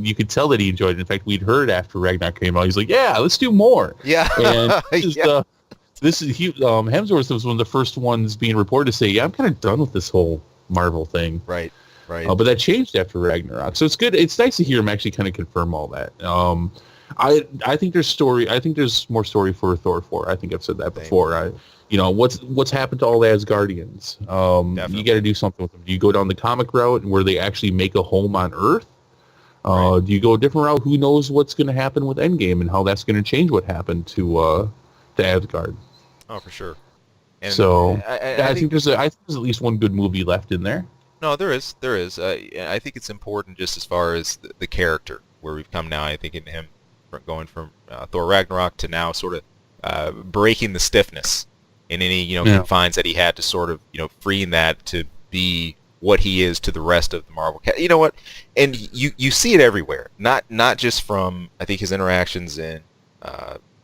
you could tell that he enjoyed it. In fact, we'd heard after Ragnarok came out, he's like, "Yeah, let's do more." Yeah. And Hemsworth was one of the first ones being reported to say, "Yeah, I'm kind of done with this whole Marvel thing." Right. But that changed after Ragnarok, so it's good. It's nice to hear him actually kind of confirm all that. I think there's story. I think there's more story for Thor 4. I think I've said that before. What's happened to all the Asgardians? You got to do something with them. Do you go down the comic route where they actually make a home on Earth? Do you go a different route? Who knows what's going to happen with Endgame and how that's going to change what happened to Asgard? Oh, for sure. And so I think there's at least one good movie left in there. No, there is. I think it's important just as far as the character where we've come now. I think in him going from Thor Ragnarok to now sort of breaking the stiffness in any confines that he had to sort of freeing that to be what he is to the rest of the Marvel cast. You know what? And you see it everywhere. Not just from I think his interactions in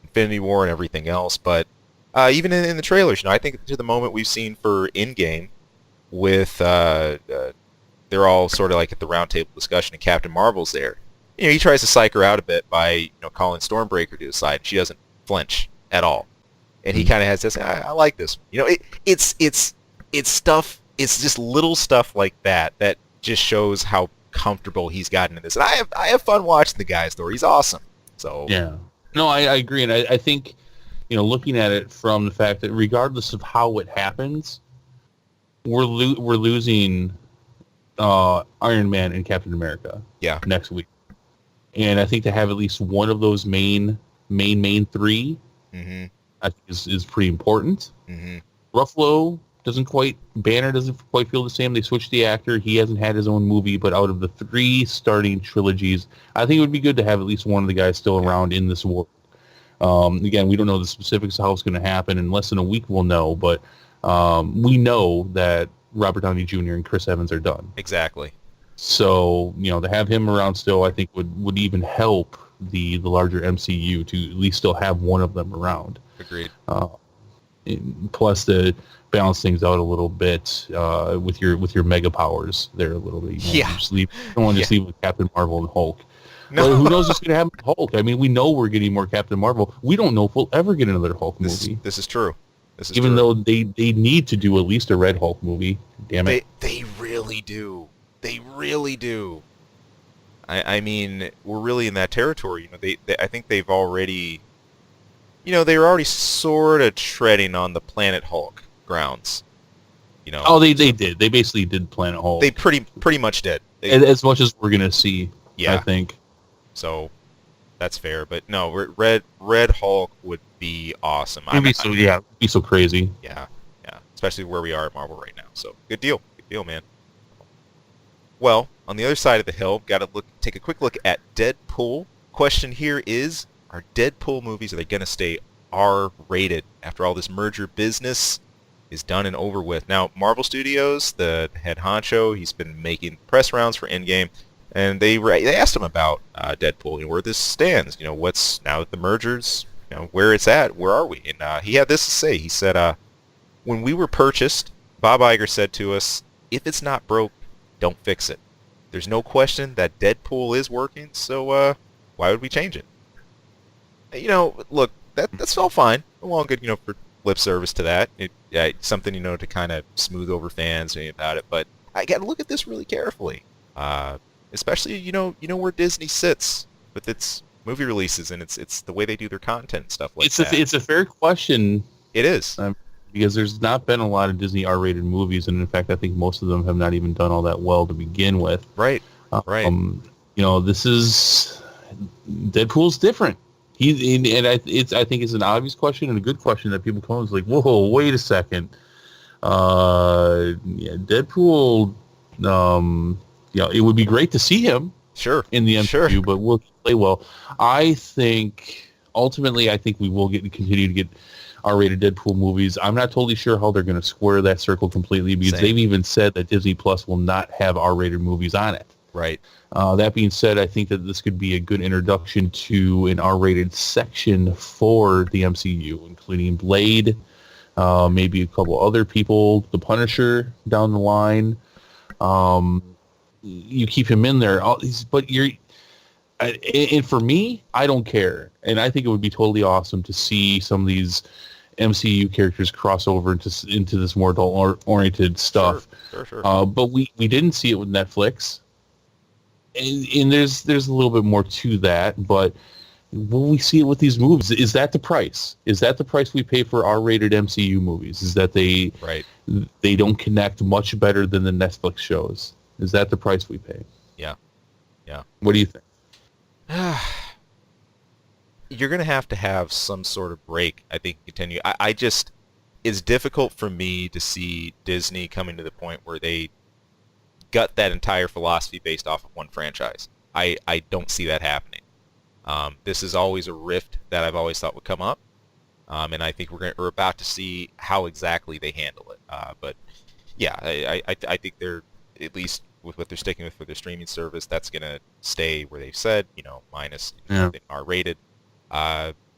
Infinity War and everything else, but even in the trailers. I think to the moment we've seen for Endgame with they're all sort of like at the round table discussion and Captain Marvel's there. He tries to psych her out a bit by calling Stormbreaker to his side. She doesn't flinch at all, and he kind of has this. I like this. It's stuff. It's just little stuff like that that just shows how comfortable he's gotten in this. And I have fun watching the guy's Thor. He's awesome. So yeah, no, I agree, and I think looking at it from the fact that regardless of how it happens, we're losing Iron Man and Captain America next week. And I think to have at least one of those main three, I think is pretty important. Ruffalo Banner doesn't quite feel the same. They switched the actor. He hasn't had his own movie, but out of the 3 starting trilogies, I think it would be good to have at least one of the guys still around in this world. Again, we don't know the specifics of how it's going to happen. In less than a week, we'll know. But we know that Robert Downey Jr. and Chris Evans are done. Exactly. So, to have him around still, I think would even help the larger MCU to at least still have one of them around. Agreed. Plus to balance things out a little bit with your mega powers there a little bit. Yeah. You don't want to just leave with Captain Marvel and Hulk. No. But who knows what's going to happen with Hulk? I mean, we know we're getting more Captain Marvel. We don't know if we'll ever get another Hulk movie. This is true. Even though they need to do at least a Red Hulk movie. Damn it. They really do. They really do. I mean, we're really in that territory. I think they've already, they were already sort of treading on the Planet Hulk grounds. Oh, they did. They basically did Planet Hulk. They pretty much did. As much as we're gonna see. Yeah. I think. So, that's fair. But no, Red Hulk would be awesome. It'd be so crazy. Yeah. Especially where we are at Marvel right now. So, good deal, man. Well, on the other side of the hill, got to take a quick look at Deadpool. Question here is, are Deadpool movies, are they going to stay R-rated after all this merger business is done and over with? Now, Marvel Studios, the head honcho, he's been making press rounds for Endgame, and they asked him about Deadpool, where this stands, what's now that the mergers, where it's at, where are we? And he had this to say. He said, when we were purchased, Bob Iger said to us, if it's not broke, don't fix it. There's no question that Deadpool is working, so why would we change it? Look, that's all fine. Well, good, for lip service to that. It's something, to kind of smooth over fans about it. But I got to look at this really carefully, especially where Disney sits with its movie releases and it's the way they do their content and stuff like that. It's a fair question. It is. Because there's not been a lot of Disney R-rated movies, and in fact, I think most of them have not even done all that well to begin with. Right. This is Deadpool's different. I think it's an obvious question and a good question that people come and like, whoa, wait a second. Deadpool. It would be great to see him. Sure. In the MCU, but will he play well? I think ultimately, we will continue to get R-rated Deadpool movies. I'm not totally sure how they're going to square that circle completely because they've even said that Disney Plus will not have R-rated movies on it. Right. That being said, I think that this could be a good introduction to an R-rated section for the MCU, including Blade, maybe a couple other people, The Punisher down the line. You keep him in there, and for me, I don't care, and I think it would be totally awesome to see some of these MCU characters cross over into this more adult-oriented stuff. Sure. But we didn't see it with Netflix, and there's a little bit more to that. But will we see it with these movies? Is that the price? Is that the price we pay for R-rated MCU movies? Is that they don't connect much better than the Netflix shows? Is that the price we pay? Yeah. What do you think? You're going to have some sort of break, I think, continue. I just, it's difficult for me to see Disney coming to the point where they gut that entire philosophy based off of one franchise. I don't see that happening. This is always a rift that I've always thought would come up, and I think we're about to see how exactly they handle it. But yeah, I think they're, at least with what they're sticking with for their streaming service, that's going to stay where they've said, minus R-rated.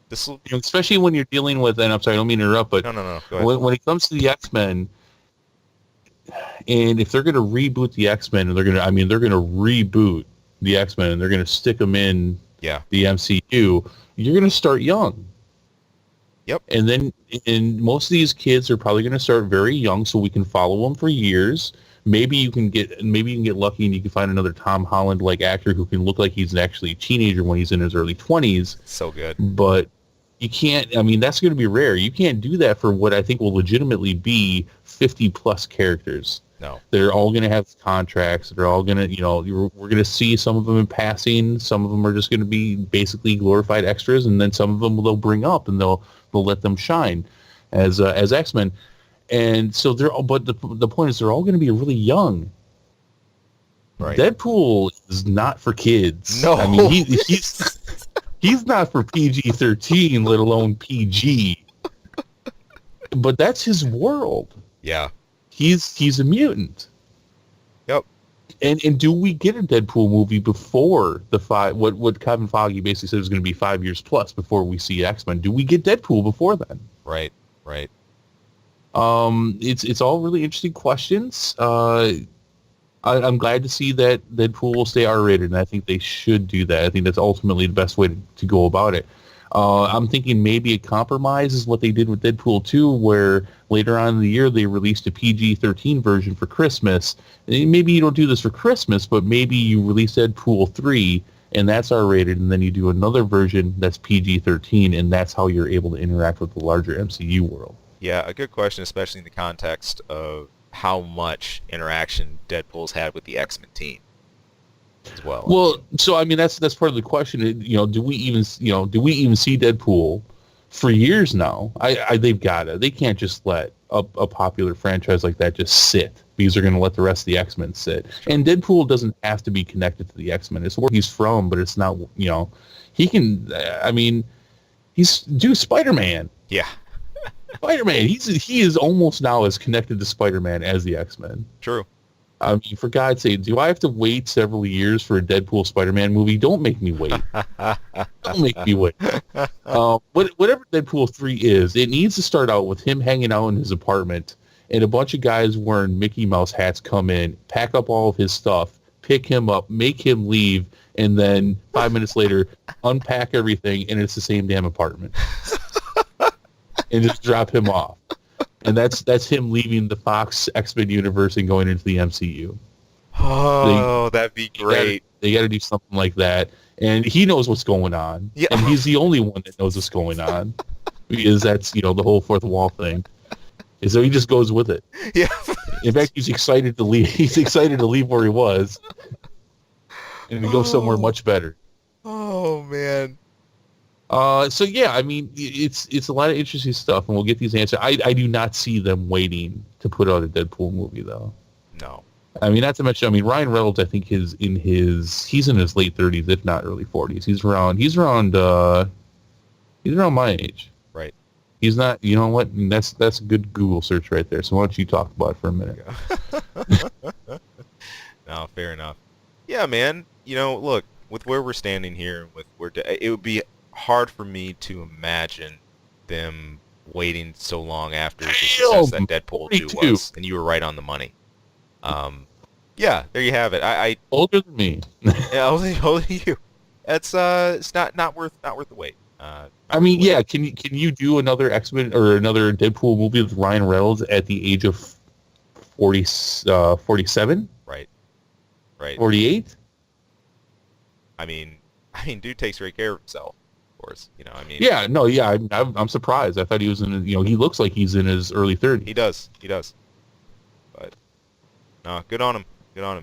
This will, especially when you're dealing with, and I'm sorry, I don't mean to interrupt, but no, go ahead. When it comes to the X-Men, and if they're going to reboot the X-Men, and they're going to reboot the X-Men, and they're going to stick them in the MCU, you're going to start young. Yep. And most of these kids are probably going to start very young, so we can follow them for years. Maybe you can get lucky and you can find another Tom Holland-like actor who can look like he's actually a teenager when he's in his early 20s. So good. But you can't, that's going to be rare. You can't do that for what I think will legitimately be 50-plus characters. No. They're all going to have contracts. They're all going to, we're going to see some of them in passing. Some of them are just going to be basically glorified extras, and then some of them they'll bring up and they'll let them shine as X-Men. And so but the point is they're all going to be really young. Right. Deadpool is not for kids. No. He's not for PG-13, let alone PG. But that's his world. Yeah. He's a mutant. Yep. And do we get a Deadpool movie before the what Kevin Feige basically said is going to be 5 years plus before we see X-Men? Do we get Deadpool before then? Right. Right. It's all really interesting questions. I'm glad to see that Deadpool will stay R-rated, and I think they should do that. I think that's ultimately the best way to go about it. I'm thinking maybe a compromise is what they did with Deadpool 2, where later on in the year they released a PG-13 version for Christmas. And maybe you don't do this for Christmas, but maybe you release Deadpool 3, and that's R-rated, and then you do another version that's PG-13, and that's how you're able to interact with the larger MCU world. Yeah, a good question, especially in the context of how much interaction Deadpool's had with the X-Men team as well. Well, so I mean that's part of the question. Do we even see Deadpool for years now? They've got to. They can't just let a popular franchise like that just sit because they're going to let the rest of the X-Men sit. Sure. And Deadpool doesn't have to be connected to the X-Men. It's where he's from, but it's not. He can. I mean, he's Spider-Man. Yeah. Spider-Man. He is almost now as connected to Spider-Man as the X-Men. True. I mean, for God's sake, do I have to wait several years for a Deadpool Spider-Man movie? Don't make me wait. Don't make me wait. Whatever Deadpool 3 is, it needs to start out with him hanging out in his apartment and a bunch of guys wearing Mickey Mouse hats come in, pack up all of his stuff, pick him up, make him leave, and then 5 minutes later, unpack everything, and it's the same damn apartment. And just drop him off. And that's him leaving the Fox X-Men universe and going into the MCU. Oh, that'd be great. They got to do something like that. And he knows what's going on. Yeah. And he's the only one that knows what's going on. Because that's, the whole fourth wall thing. And so he just goes with it. Yeah. In fact, he's excited to leave. He's excited to leave where he was. And to go somewhere much better. Oh, man. So yeah, I mean, it's a lot of interesting stuff, and we'll get these answers. I do not see them waiting to put out a Deadpool movie, though. No. I mean, not to mention, Ryan Reynolds, I think he's in his late 30s, if not early 40s. He's around my age. Right. He's not. You know what? That's a good Google search right there. So why don't you talk about it for a minute? No, fair enough. Yeah, man. Look, with where we're standing here, it would be hard for me to imagine them waiting so long after the success that Deadpool 2 was, and you were right on the money. Yeah, there you have it. I older than me. Yeah, older than you. It's not worth the wait. I mean, yeah. Can you do another X-Men or another Deadpool movie with Ryan Reynolds at the age of 47? Right. 48? I mean, dude takes great care of himself. Course, Yeah, no, yeah, I'm surprised. I thought he was in. He looks like he's in his early 30s. He does. But no, good on him,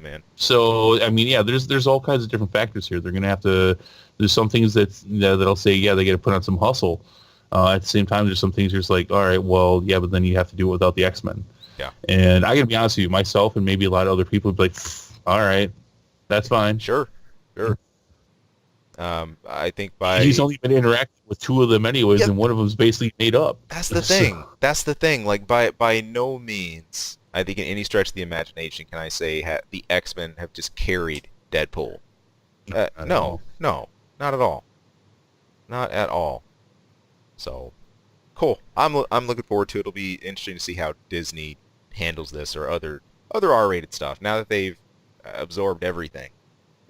man. So I mean, yeah, there's all kinds of different factors here. They're gonna have to. There's some things that'll say, yeah, they got to put on some hustle. At the same time, there's some things just like, all right, well, yeah, but then you have to do it without the X-Men. Yeah. And I gotta be honest with you, myself and maybe a lot of other people would be like, all right, that's fine. Sure. I think he's only been interacting with two of them anyways, and one of them's basically made up. That's the thing. That's the thing. Like by no means, I think in any stretch of the imagination can I say the X-Men have just carried Deadpool. No, not at all. Not at all. So, cool. I'm looking forward to it. It'll be interesting to see how Disney handles this or other R-rated stuff now that they've absorbed everything.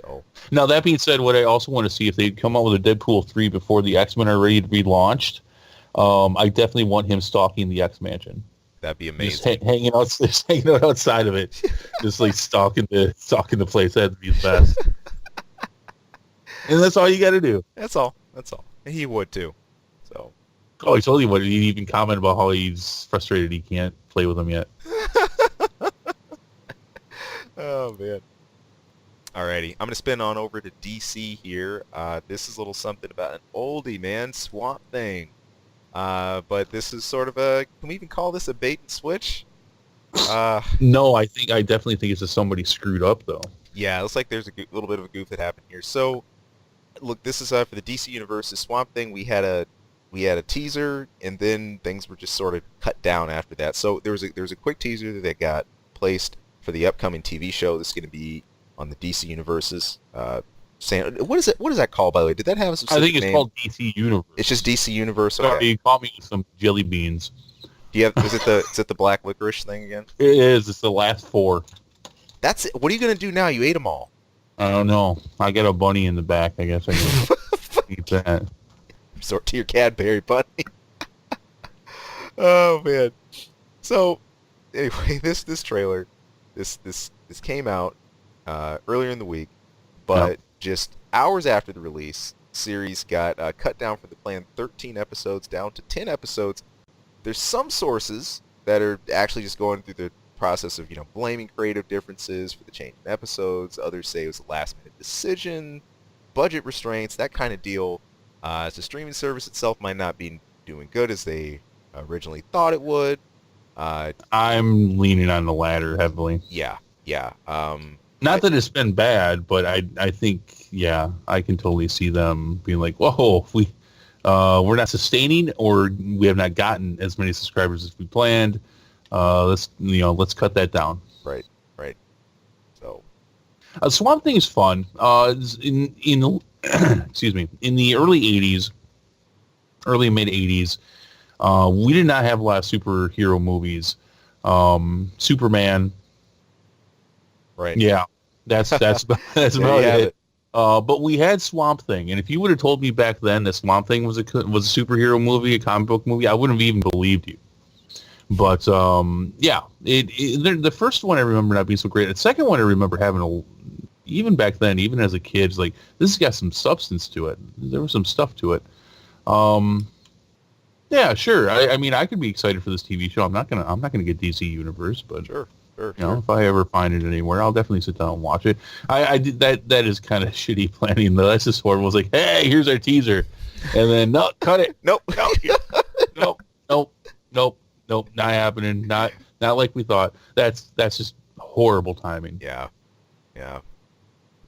So. Now, that being said, what I also want to see, if they come out with a Deadpool 3 before the X-Men are ready to be launched, I definitely want him stalking the X-Mansion. That'd be amazing. Just hanging out outside of it, just like stalking the place. That'd be the best. And that's all you got to do. That's all. And he would too. So. Oh, he totally would. He'd even comment about how he's frustrated he can't play with him yet. Oh man. Alrighty, I'm going to spin on over to DC here. This is a little something about an oldie, man, Swamp Thing. But this is sort of can we even call this a bait and switch? No, I definitely think it's just somebody screwed up, though. Yeah, it looks like there's a little bit of a goof that happened here. So, look, this is for the DC Universe, Swamp Thing. We had a we had a teaser, and then things were just sort of cut down after that. So there was a quick teaser that got placed for the upcoming TV show. This is going to be on the DC Universe's. What is it? What is that called, by the way? Did that have a I specific think it's name? called DC Universe. It's just DC Universe. Sorry, Okay. you caught me with some jelly beans. Do you have? Is it the black licorice thing again? It is. It's the last 4. That's it. What are you going to do now? You ate them all. I don't know. I got a bunny in the back. I guess I can eat that. Resort to your Cadbury bunny. Oh man. So anyway, this trailer, this came out earlier in the week, but just hours after the release, series got cut down from the planned 13 episodes down to 10 episodes. There's some sources that are actually just going through the process of blaming creative differences for the change in episodes. Others say it was a last minute decision, budget restraints, that kind of deal. As the streaming service itself might not be doing good as they originally thought it would. I'm leaning on the latter heavily. Yeah. Not that it's been bad, but I think, yeah, I can totally see them being like, whoa, we're not sustaining, or we have not gotten as many subscribers as we planned. Let's cut that down. Right. So, Swamp Thing is fun. In excuse me, in the early mid 80s, we did not have a lot of superhero movies. Superman. right. Yeah, that's about it. But we had Swamp Thing, and if you would have told me back then that Swamp Thing was a superhero movie, a comic book movie, I wouldn't have even believed you. But yeah, the first one I remember not being so great. The second one I remember having even back then, even as a kid, it's like, this has got some substance to it. There was some stuff to it. Yeah, sure. I mean, I could be excited for this TV show. I'm not gonna get DC Universe, but Sure. if I ever find it anywhere, I'll definitely sit down and watch it. I did that. That is kind of shitty planning. The Last Horror was like, hey, here's our teaser, and then no, cut it. Nope. Nope. Not happening. Not like we thought. That's just horrible timing. Yeah.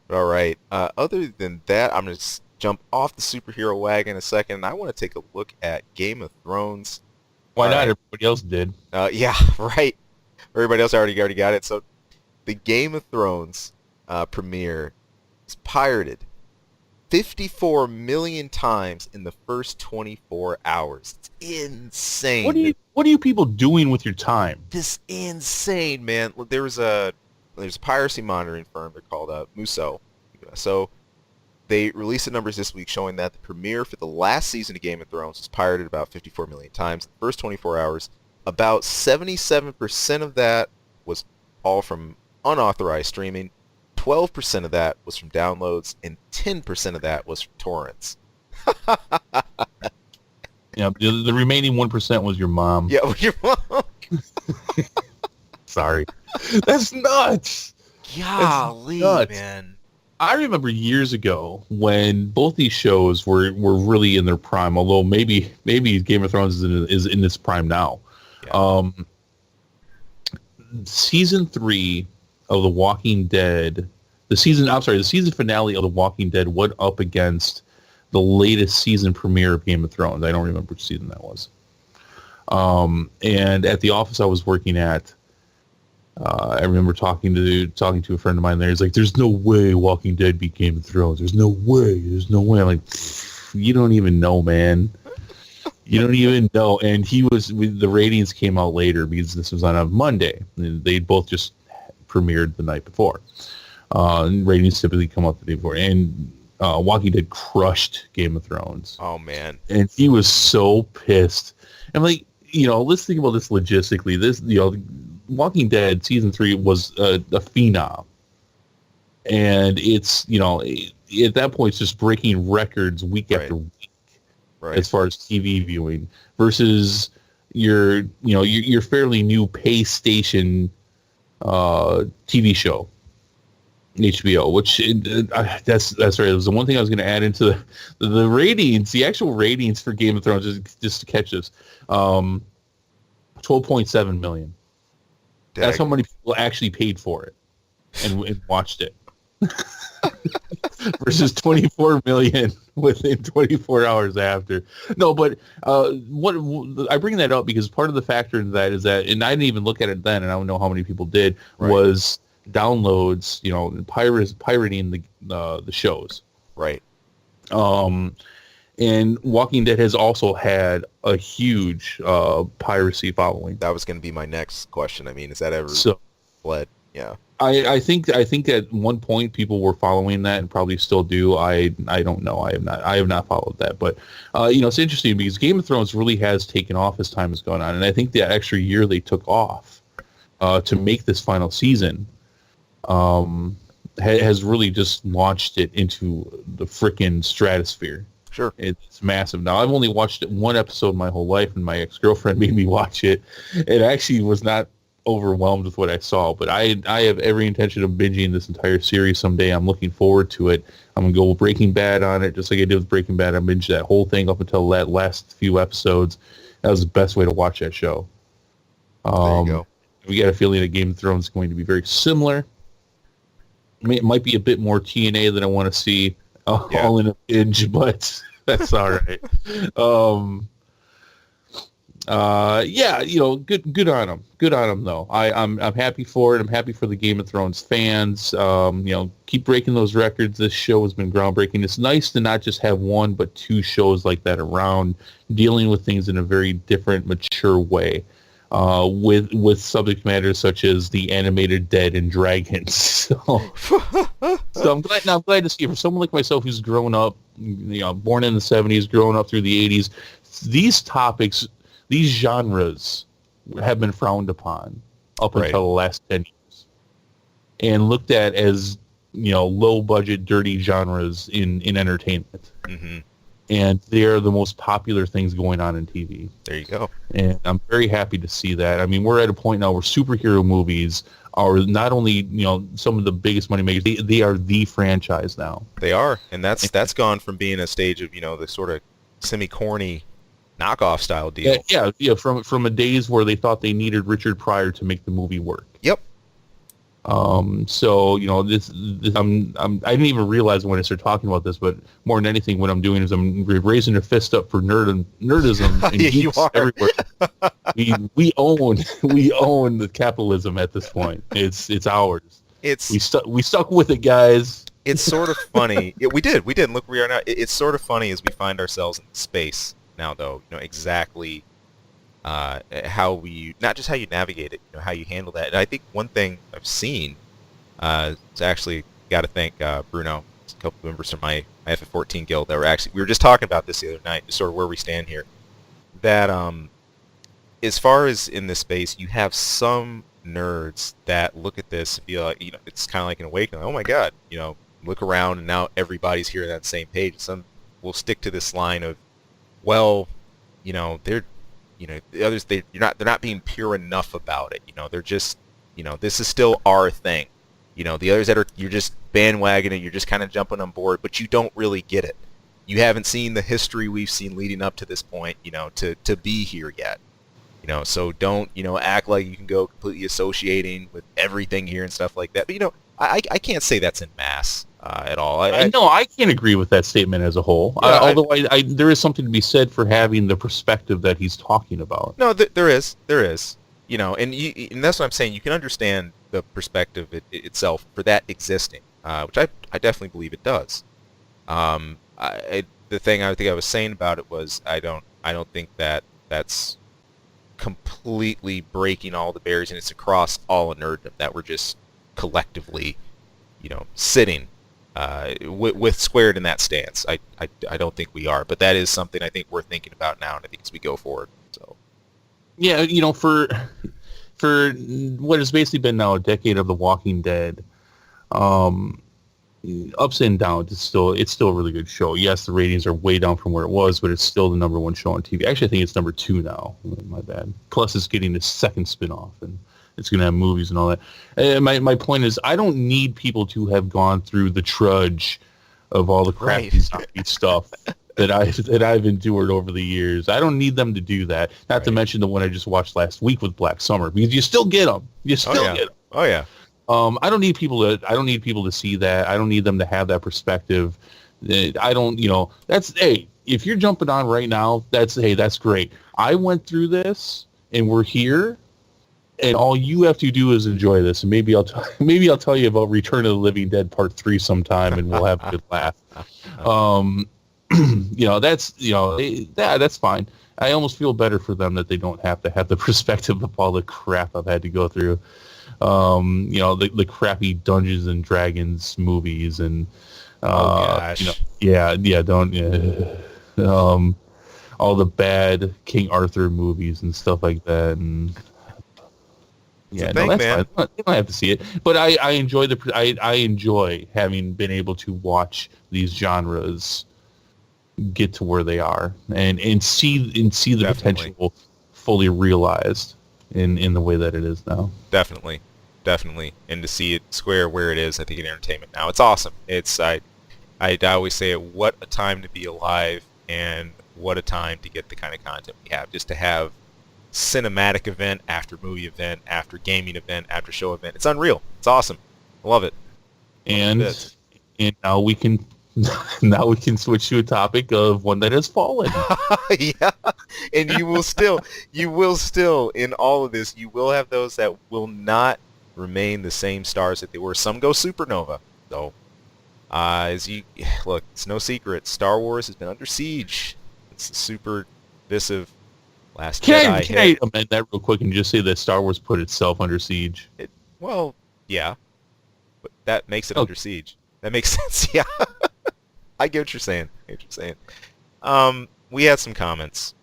All right. Other than that, I'm going to jump off the superhero wagon in a second, and I want to take a look at Game of Thrones. Why All not? right. Everybody else did. Yeah, right. Everybody else already got it. So the Game of Thrones premiere is pirated 54 million times in the first 24 hours. It's insane. What are you people doing with your time? This insane, man. There's a piracy monitoring firm. They're called Muso. So they released the numbers this week showing that the premiere for the last season of Game of Thrones was pirated about 54 million times in the first 24 hours. About 77% of that was all from unauthorized streaming. 12% of that was from downloads, and 10% of that was from torrents. Yeah, the remaining 1% was your mom. Yeah, well, your mom. Sorry. That's nuts. Golly, nuts. man. I remember years ago when both these shows were really in their prime, although maybe Game of Thrones is in its prime now. Yeah. Season 3 of The Walking Dead, the season finale of The Walking Dead went up against the latest season premiere of Game of Thrones. I don't remember which season that was. And at the office I was working at, I remember talking to a friend of mine there. He's like, "There's no way Walking Dead beat Game of Thrones. There's no way. I'm like, "You don't even know, man. You don't even know." And the ratings came out later because this was on a Monday. They both just premiered the night before. And ratings typically come out the day before. And Walking Dead crushed Game of Thrones. Oh, man. And he was so pissed. I'm like, let's think about this logistically. Walking Dead season 3 was a phenom, and it's at that point it's just breaking records week after week as far as TV viewing versus your fairly new pay station TV show, HBO, which that's right. It was the one thing I was going to add into the ratings, the actual ratings for Game of Thrones, just to catch this, 12.7 million. That's how many people actually paid for it and watched it. versus 24 million within 24 hours after. No, but what I bring that up because part of the factor in that is that, and I didn't even look at it then, and I don't know how many people did, Right. was downloads, pirating the shows. Right. And Walking Dead has also had a huge piracy following. That was going to be my next question. I mean, is that ever So fled? Yeah. I think at one point people were following that and probably still do. I don't know. I have not followed that, but it's interesting because Game of Thrones really has taken off as time has gone on, and I think that extra year they took off to make this final season has really just launched it into the frickin' stratosphere. Sure. It's massive. Now, I've only watched one episode my whole life, and my ex-girlfriend made me watch it. It actually was not overwhelmed with what I saw, but I have every intention of binging this entire series someday. I'm looking forward to it. I'm going to go Breaking Bad on it, just like I did with Breaking Bad. I binged that whole thing up until that last few episodes. That was the best way to watch that show. There you go. We got a feeling that Game of Thrones is going to be very similar. I mean, it might be a bit more TNA than I want to see all in a binge, but that's all right. Good on them. Good on them, though. I'm happy for it. I'm happy for the Game of Thrones fans. Keep breaking those records. This show has been groundbreaking. It's nice to not just have one, but two shows like that around, dealing with things in a very different, mature way. With subject matters such as the animated Dead and Dragons. So I'm glad to see it. For someone like myself who's grown up, born in the 70s, grown up through the 80s, these topics, these genres have been frowned upon up until the last 10 years and looked at as, low budget, dirty genres in entertainment. Mm-hmm. And they're the most popular things going on in TV. There you go. And I'm very happy to see that. I mean, we're at a point now where superhero movies are not only, some of the biggest money makers, they are the franchise now. They are. And that's gone from being a stage of, the sort of semi-corny knockoff style deal. Yeah. From a days where they thought they needed Richard Pryor to make the movie work. Yep. So this I didn't even realize when I started talking about this, but more than anything, what I'm doing is I'm raising a fist up for nerdism and yeah, you are. Everywhere. we own the capitalism at this point. It's ours. We stuck with it, guys. It's sort of funny. Yeah, we did. Look where we are now. It's sort of funny as we find ourselves in space now, though. Exactly. How you navigate it, how you handle that. And I think one thing I've seen is actually got to thank Bruno, a couple of members from my FF14 guild that we were just talking about this the other night, just sort of where we stand here. That as far as in this space, you have some nerds that look at this and feel like, it's kind of like an awakening. Oh my God, look around and now everybody's here on that same page. Some will stick to this line of, well, they're the others, they're not being pure enough about it. They're just, this is still our thing. The others you're just bandwagoning, you're just kind of jumping on board, but you don't really get it. You haven't seen the history we've seen leading up to this point, to be here yet. So don't, act like you can go completely associating with everything here and stuff like that. But, I can't say that's en masse at all. I can't agree with that statement as a whole. Yeah, although there is something to be said for having the perspective that he's talking about. No, there is. And that's what I'm saying. You can understand the perspective itself for that existing, which I definitely believe it does. The thing I think I was saying about it was I don't think that's completely breaking all the barriers, and it's across all of nerddom that we're just collectively, sitting with squared in that stance. I don't think we are, but that is something I think we're thinking about now, and I think as we go forward. So, yeah, for what has basically been now a decade of The Walking Dead, ups and downs, it's still a really good show. Yes, the ratings are way down from where it was, but it's still the number one show on TV. Actually, I think it's number 2 now. My bad. Plus, it's getting its second spinoff, and it's going to have movies and all that. And my point is, I don't need people to have gone through the trudge of all the crappy zombie stuff that I've endured over the years. I don't need them to do that. Not to mention the one I just watched last week with Black Summer, because you still get them. You still get them. Oh yeah. I don't need people to see that. I don't need them to have that perspective. I don't, hey, if you're jumping on right now, that's great. I went through this and we're here, and all you have to do is enjoy this. And maybe I'll tell you about Return of the Living Dead Part 3 sometime, and we'll have a good laugh. That's fine. I almost feel better for them that they don't have to have the perspective of all the crap I've had to go through. The crappy Dungeons and Dragons movies and all the bad King Arthur movies and stuff like that. And that's fine. You don't have to see it, but I enjoy I enjoy having been able to watch these genres get to where they are and see the potential fully realized in the way that it is now. Definitely. And to see it square where it is, I think, in entertainment now, it's awesome. I always say it, what a time to be alive, and what a time to get the kind of content we have. Just to have cinematic event after movie event after gaming event after show event. It's unreal. It's awesome. I love it. And now we can switch to a topic of one that has fallen. Yeah. And you will still in all of this, you will have those that will not remain the same stars that they were. Some go supernova. So look, it's no secret, Star Wars has been under siege. It's the super divisive Last Jedi. Can I amend that real quick and just say that Star Wars put itself under siege? Yeah. But that makes it under siege. That makes sense, yeah. I get what you're saying. We had some comments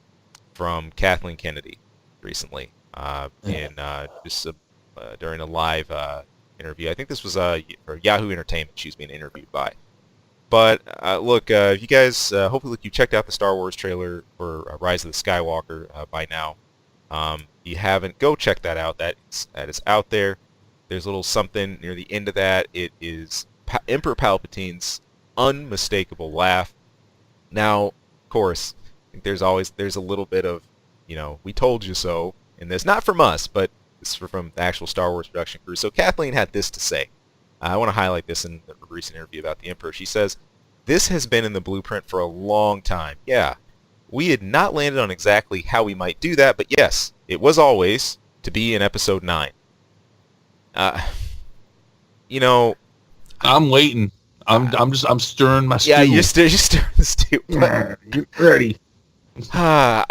from Kathleen Kennedy recently during a live interview. I think this was for Yahoo Entertainment she's being interviewed by. But look, if you guys, hopefully you checked out the Star Wars trailer for Rise of the Skywalker by now. If you haven't, go check that out. That is out there. There's a little something near the end of that. It is Emperor Palpatine's unmistakable laugh. Now, of course, I think there's a little bit of, we told you so in this. Not from us, but this is from the actual Star Wars production crew. So Kathleen had this to say. I want to highlight this in the recent interview about the Emperor. She says, "This has been in the blueprint for a long time. Yeah, we had not landed on exactly how we might do that, but yes, it was always to be in Episode 9. I'm waiting. I'm stirring my stew. Yeah, you're stirring the stew. Get ready. I'm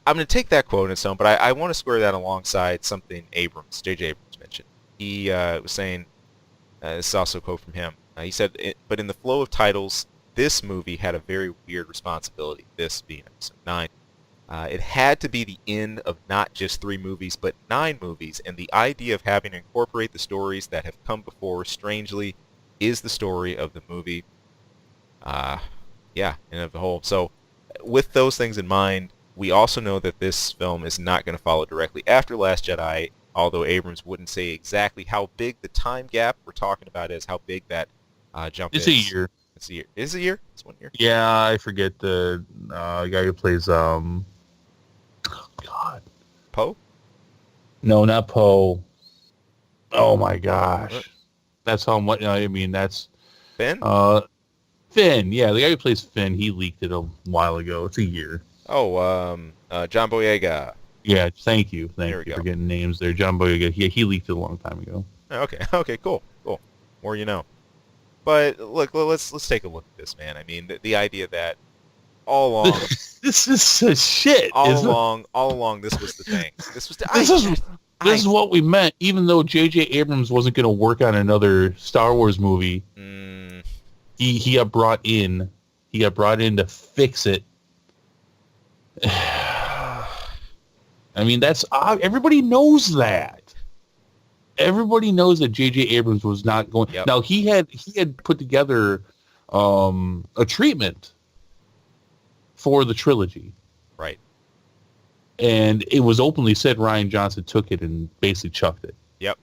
going to take that quote in its own, but I want to square that alongside something J.J. Abrams mentioned. He was saying, this is also a quote from him. He said, but in the flow of titles, this movie had a very weird responsibility, this being Episode 9. It had to be the end of not just 3 movies, but 9 movies, and the idea of having to incorporate the stories that have come before, strangely, is the story of the movie. And of the whole. So, with those things in mind, we also know that this film is not going to follow directly after Last Jedi, although Abrams wouldn't say exactly how big the time gap we're talking about is, how big that jump is. It's a year. It's a year. Is it a year? It's 1 year? Yeah, I forget the guy who plays, God. Poe? No, not Poe. Oh my gosh. What? That's how much, that's... Finn? Finn, yeah, the guy who plays Finn, he leaked it a while ago. It's a year. Oh, John Boyega. Yeah, thank you. Thank you go. for getting names there. John Boyega, he leaked it a long time ago. Okay, cool. More you know. But look, let's take a look at this, man. I mean, the idea that all along this is shit. All along, this was the thing. This is what we meant. Even though J.J. Abrams wasn't going to work on another Star Wars movie, he got brought in. He got brought in to fix it. I mean, that's everybody knows that. Everybody knows that J.J. Abrams was not going. Yep. Now he had put together a treatment for the trilogy, right? And it was openly said Rian Johnson took it and basically chucked it. Yep.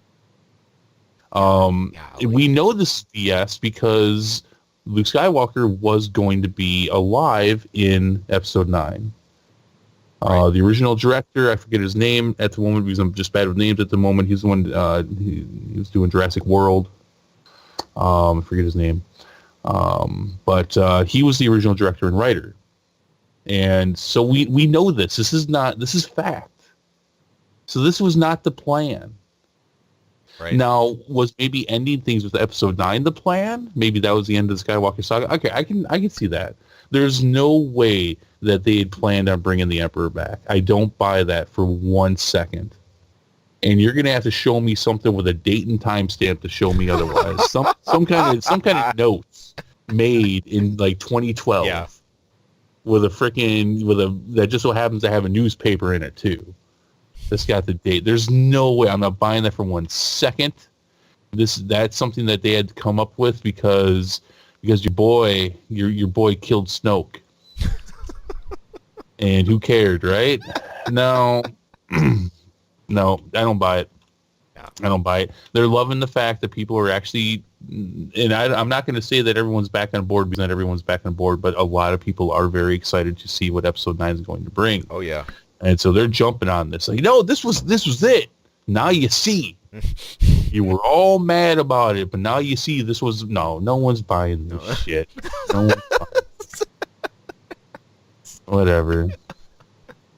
We know this is BS because Luke Skywalker was going to be alive in Episode 9. Right. The original director, I forget his name at the moment because I'm just bad with names at the moment. He's the one, he was doing Jurassic World. I forget his name. But he was the original director and writer. And so we know this. This is fact. So this was not the plan. Right. Now, was maybe ending things with episode 9 the plan? Maybe that was the end of the Skywalker saga. Okay, I can see that. There's no way that they had planned on bringing the Emperor back. I don't buy that for 1 second. And you're gonna have to show me something with a date and time stamp to show me otherwise. some kind of notes made in like 2012. Yeah. With that just so happens to have a newspaper in it too. That's got the date. There's no way. I'm not buying that for 1 second. That's something that they had to come up with because your boy killed Snoke. And who cared, right? No. No, I don't buy it. Yeah. I don't buy it. They're loving the fact that people are actually, and I'm not going to say that everyone's back on board because not everyone's back on board, but a lot of people are very excited to see what episode 9 is going to bring. Oh yeah. And so they're jumping on this. Like, no, this was it. Now you see. You were all mad about it, but now you see this was no one's buying this shit. No one's buying it. Whatever.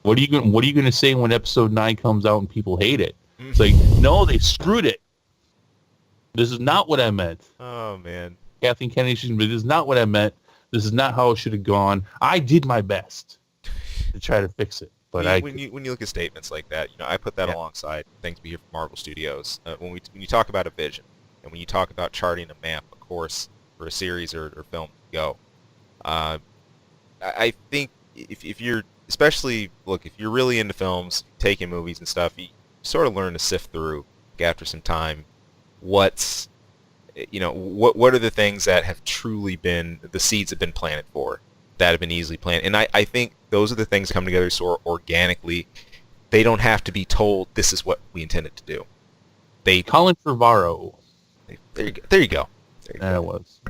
What are you going to say when episode 9 comes out and people hate it? It's like, no, they screwed it. This is not what I meant. Oh man. Kathleen Kennedy, this is not what I meant. This is not how it should have gone. I did my best to try to fix it. But when you look at statements like that, I put that alongside things we hear from Marvel Studios. When you talk about a vision, and when you talk about charting a map, a course for a series or film to go, I think if you're if you're really into films, taking movies and stuff, you sort of learn to sift through after some time. What are the things that have truly been the seeds have been planted for, that have been easily planted, and I think those are the things that come together so organically. They don't have to be told this is what we intended to do. Colin Trevorrow. There you go. That was.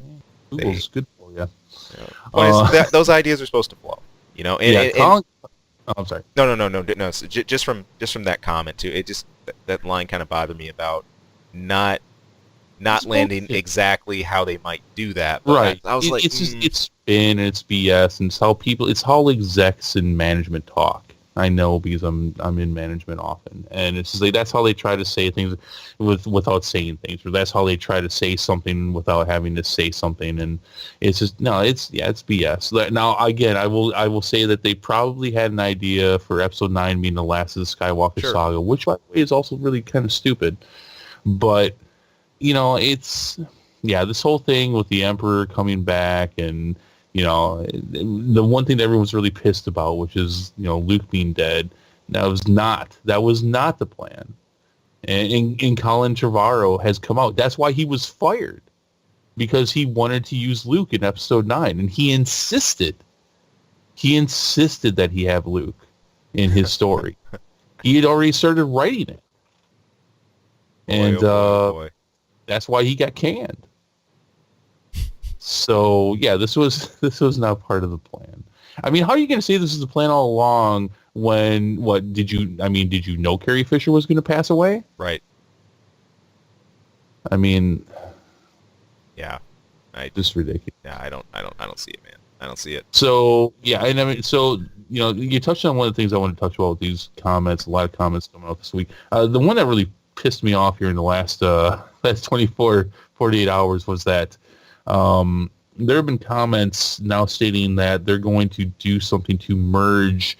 Google's good for you. Those ideas are supposed to flow. Colin. I'm sorry. No. So just from that comment too, it just that line kind of bothered me about not landing exactly how they might do that. But right. I was it's spin and it's BS and it's how execs and management talk. I know because I'm in management often, and it's just like that's how they try to say things without saying things, or that's how they try to say something without having to say something, and it's just it's BS. Now again, I will say that they probably had an idea for episode 9 being the last of the Skywalker saga, which by the way is also really kind of stupid, but it's this whole thing with the Emperor coming back and. The one thing that everyone's really pissed about, which is, Luke being dead, that was not the plan. And Colin Trevorrow has come out. That's why he was fired, because he wanted to use Luke in episode 9, and he insisted that he have Luke in his story. He had already started writing it. And boy. That's why he got canned. So this was not part of the plan. I mean, how are you going to say this is the plan all along when did you know Carrie Fisher was going to pass away? Right. I mean, yeah, just ridiculous. Yeah, I don't see it, man. I don't see it. So and I mean, you touched on one of the things I want to touch about with these comments. A lot of comments coming out this week. The one that really pissed me off here in the last 48 hours was that. There have been comments now stating that they're going to do something to merge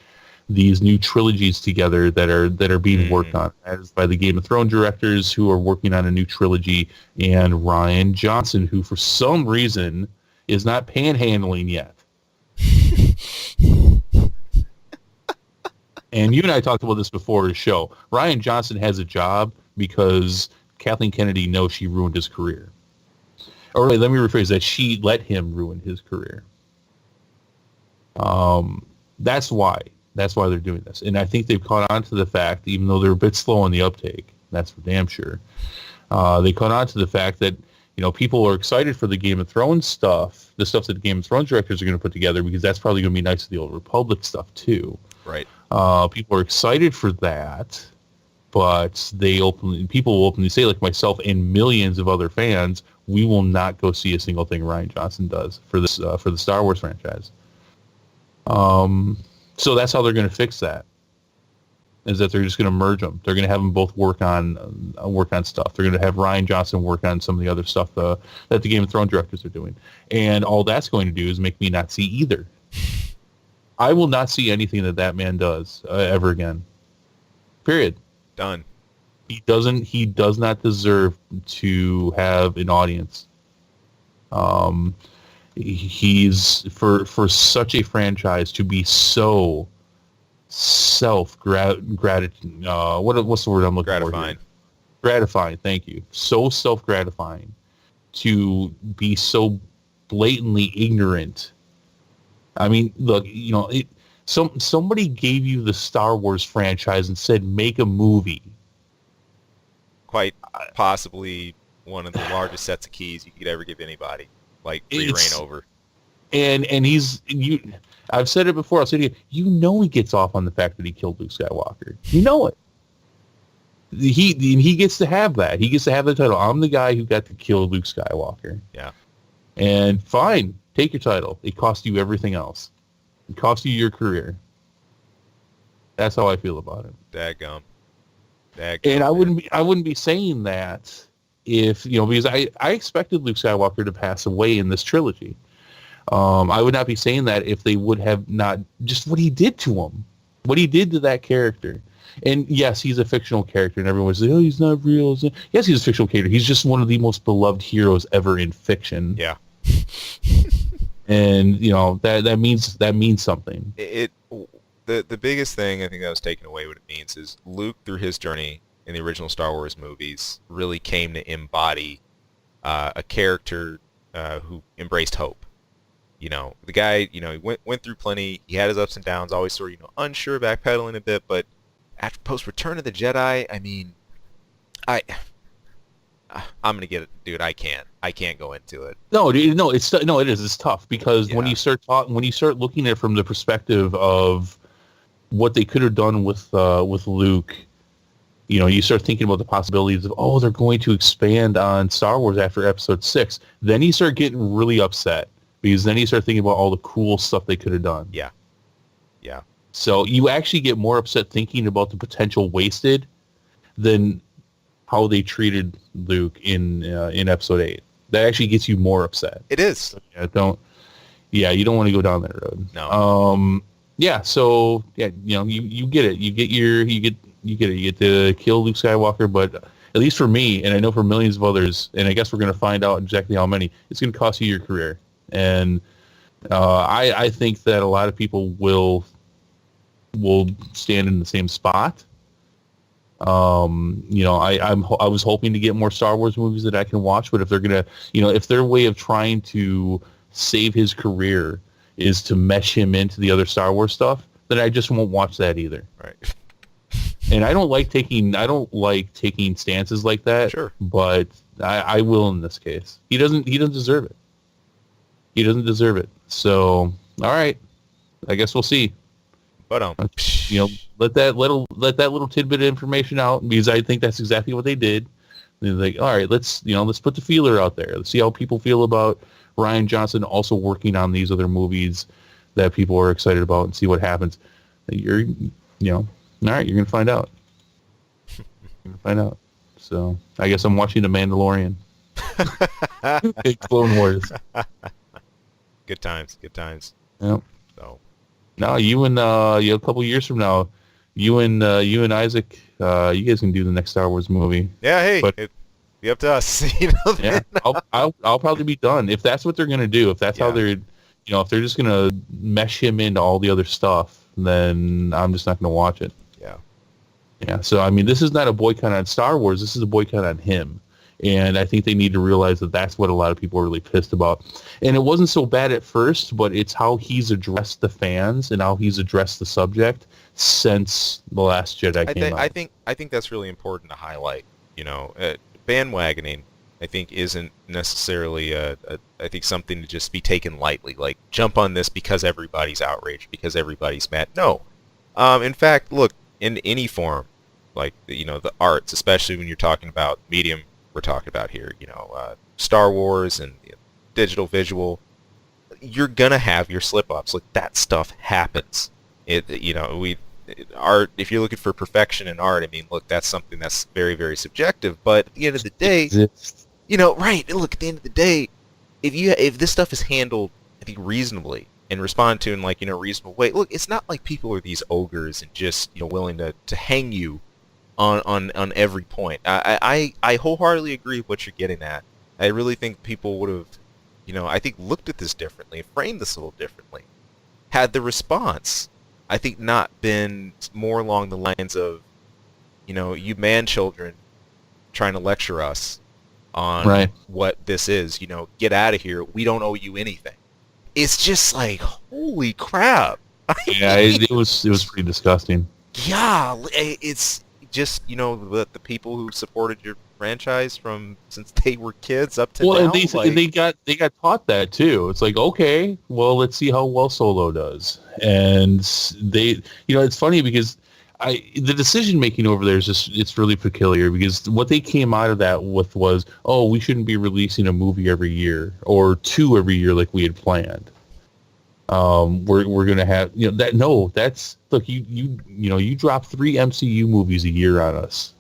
these new trilogies together that are being worked on, as by the Game of Thrones directors who are working on a new trilogy, and Rian Johnson, who for some reason is not panhandling yet. And you and I talked about this before the show. Rian Johnson has a job because Kathleen Kennedy knows she ruined his career. Or wait, let me rephrase that. She let him ruin his career. That's why they're doing this. And I think they've caught on to the fact, even though they're a bit slow on the uptake, that's for damn sure. They caught on to the fact that, people are excited for the Game of Thrones stuff, the stuff that the Game of Thrones directors are going to put together, because that's probably going to be nice to the Old Republic stuff too. Right. People are excited for that, but people will openly say, like myself and millions of other fans, we will not go see a single thing Rian Johnson does for this for the Star Wars franchise. So that's how they're going to fix that. Is that they're just going to merge them. They're going to have them both work on stuff. They're going to have Rian Johnson work on some of the other stuff that the Game of Thrones directors are doing. And all that's going to do is make me not see either. I will not see anything that man does ever again. Period. Done. He does not deserve to have an audience. He's for such a franchise to be so gratifying. What's the word I'm looking for? Here? Gratifying. Thank you. So self-gratifying to be so blatantly ignorant. I mean, look, somebody gave you the Star Wars franchise and said, make a movie. Quite possibly one of the largest sets of keys you could ever give anybody. Like free reign over. And I've said it before, I'll say it again, he gets off on the fact that he killed Luke Skywalker. You know it. He gets to have that. He gets to have the title. I'm the guy who got to kill Luke Skywalker. Yeah. And fine, take your title. It cost you everything else. It cost you your career. That's how I feel about it. Dadgum. And I wouldn't be saying that if, because I expected Luke Skywalker to pass away in this trilogy. I would not be saying that if they would have not, just what he did to him, what he did to that character. And yes, he's a fictional character, and everyone's like, oh, he's not real. Yes, he's a fictional character. He's just one of the most beloved heroes ever in fiction. Yeah. And that means something. The biggest thing I think that was taken away what it means is Luke, through his journey in the original Star Wars movies, really came to embody a character who embraced hope. The guy, he went through plenty. He had his ups and downs, always sort of, unsure, backpedaling a bit. But after post Return of the Jedi, I mean, I'm gonna get it, dude. I can't go into it. No, it is. It's tough because when you start looking at it from the perspective of what they could have done with Luke, you start thinking about the possibilities of, they're going to expand on Star Wars after Episode 6. Then you start getting really upset because then you start thinking about all the cool stuff they could have done. Yeah. Yeah. So you actually get more upset thinking about the potential wasted than how they treated Luke in Episode 8. That actually gets you more upset. It is. So, you don't want to go down that road. No. So you get it. You get it. You get to kill Luke Skywalker, but at least for me, and I know for millions of others, and I guess we're going to find out exactly how many, it's going to cost you your career. And I think that a lot of people will stand in the same spot. I was hoping to get more Star Wars movies that I can watch, but if they're gonna, if their way of trying to save his career is to mesh him into the other Star Wars stuff, then I just won't watch that either. Right. And I don't like taking stances like that. Sure. But I will in this case. He doesn't deserve it. He doesn't deserve it. So, all right. I guess we'll see. But let that little tidbit of information out, because I think that's exactly what they did. They're like, all right, let's put the feeler out there. Let's see how people feel about Rian Johnson also working on these other movies that people are excited about, and see what happens. All right, you're gonna find out. So I guess I'm watching The Mandalorian. Clone Wars. Good times. Yep. So. No, you and a couple years from now, you and Isaac, you guys can do the next Star Wars movie. Yeah, hey, it'd be up to us. Yeah, I'll probably be done if that's what they're gonna do. If that's how they're, if they're just gonna mesh him into all the other stuff, then I'm just not gonna watch it. Yeah. Yeah. So I mean, this is not a boycott on Star Wars. This is a boycott on him. And I think they need to realize that that's what a lot of people are really pissed about. And it wasn't so bad at first, but it's how he's addressed the fans and how he's addressed the subject since The Last Jedi came out. I think that's really important to highlight. Bandwagoning, I think, isn't necessarily I think something to just be taken lightly. Like, jump on this because everybody's outraged, because everybody's mad. No. In fact, look, in any form, like the arts, especially when you're talking about medium we're talking about here, Star Wars and digital visual, you're gonna have your slip ups. Like that stuff happens. Art. If you're looking for perfection in art, I mean, look, that's something that's very, very subjective. But at the end of the day, Exists. right? Look, at the end of the day, if this stuff is handled, I think reasonably and responded to in like a reasonable way. Look, it's not like people are these ogres and just willing to hang you on every point. I wholeheartedly agree with what you're getting at. I really think people would have, I think looked at this differently, framed this a little differently, had the response, I think, not been more along the lines of, you man children trying to lecture us on Right. what this is. Get out of here. We don't owe you anything. It's just like, holy crap. Yeah, it was pretty disgusting. Yeah, it's just the people who supported your franchise from since they were kids up to Well, now. and they got taught that too. It's like, okay, well, let's see how well Solo does. And they, it's funny because the decision making over there is just, it's really peculiar because what they came out of that with was, oh, we shouldn't be releasing a movie every year or two every year like we had planned. We're gonna have that. No, that's look, you drop 3 MCU movies a year on us,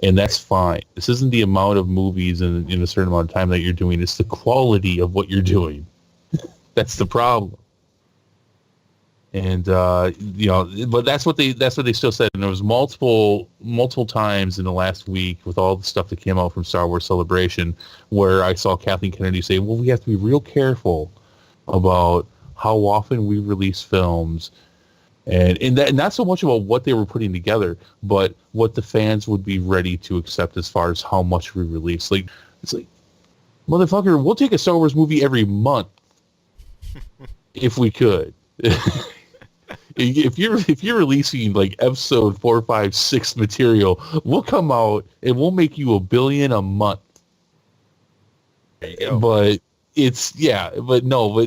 and that's fine. This isn't the amount of movies in a certain amount of time that you're doing. It's the quality of what you're doing. That's the problem. And but that's what they still said. And there was multiple times in the last week with all the stuff that came out from Star Wars Celebration where I saw Kathleen Kennedy say, "Well, we have to be real careful about how often we release films." And that not so much about what they were putting together, but what the fans would be ready to accept as far as how much we release. Like, it's like, motherfucker, we'll take a Star Wars movie every month if we could. If you're releasing like episode 4, 5, 6 material, we'll come out and we'll make you $1 billion a month. There you go. But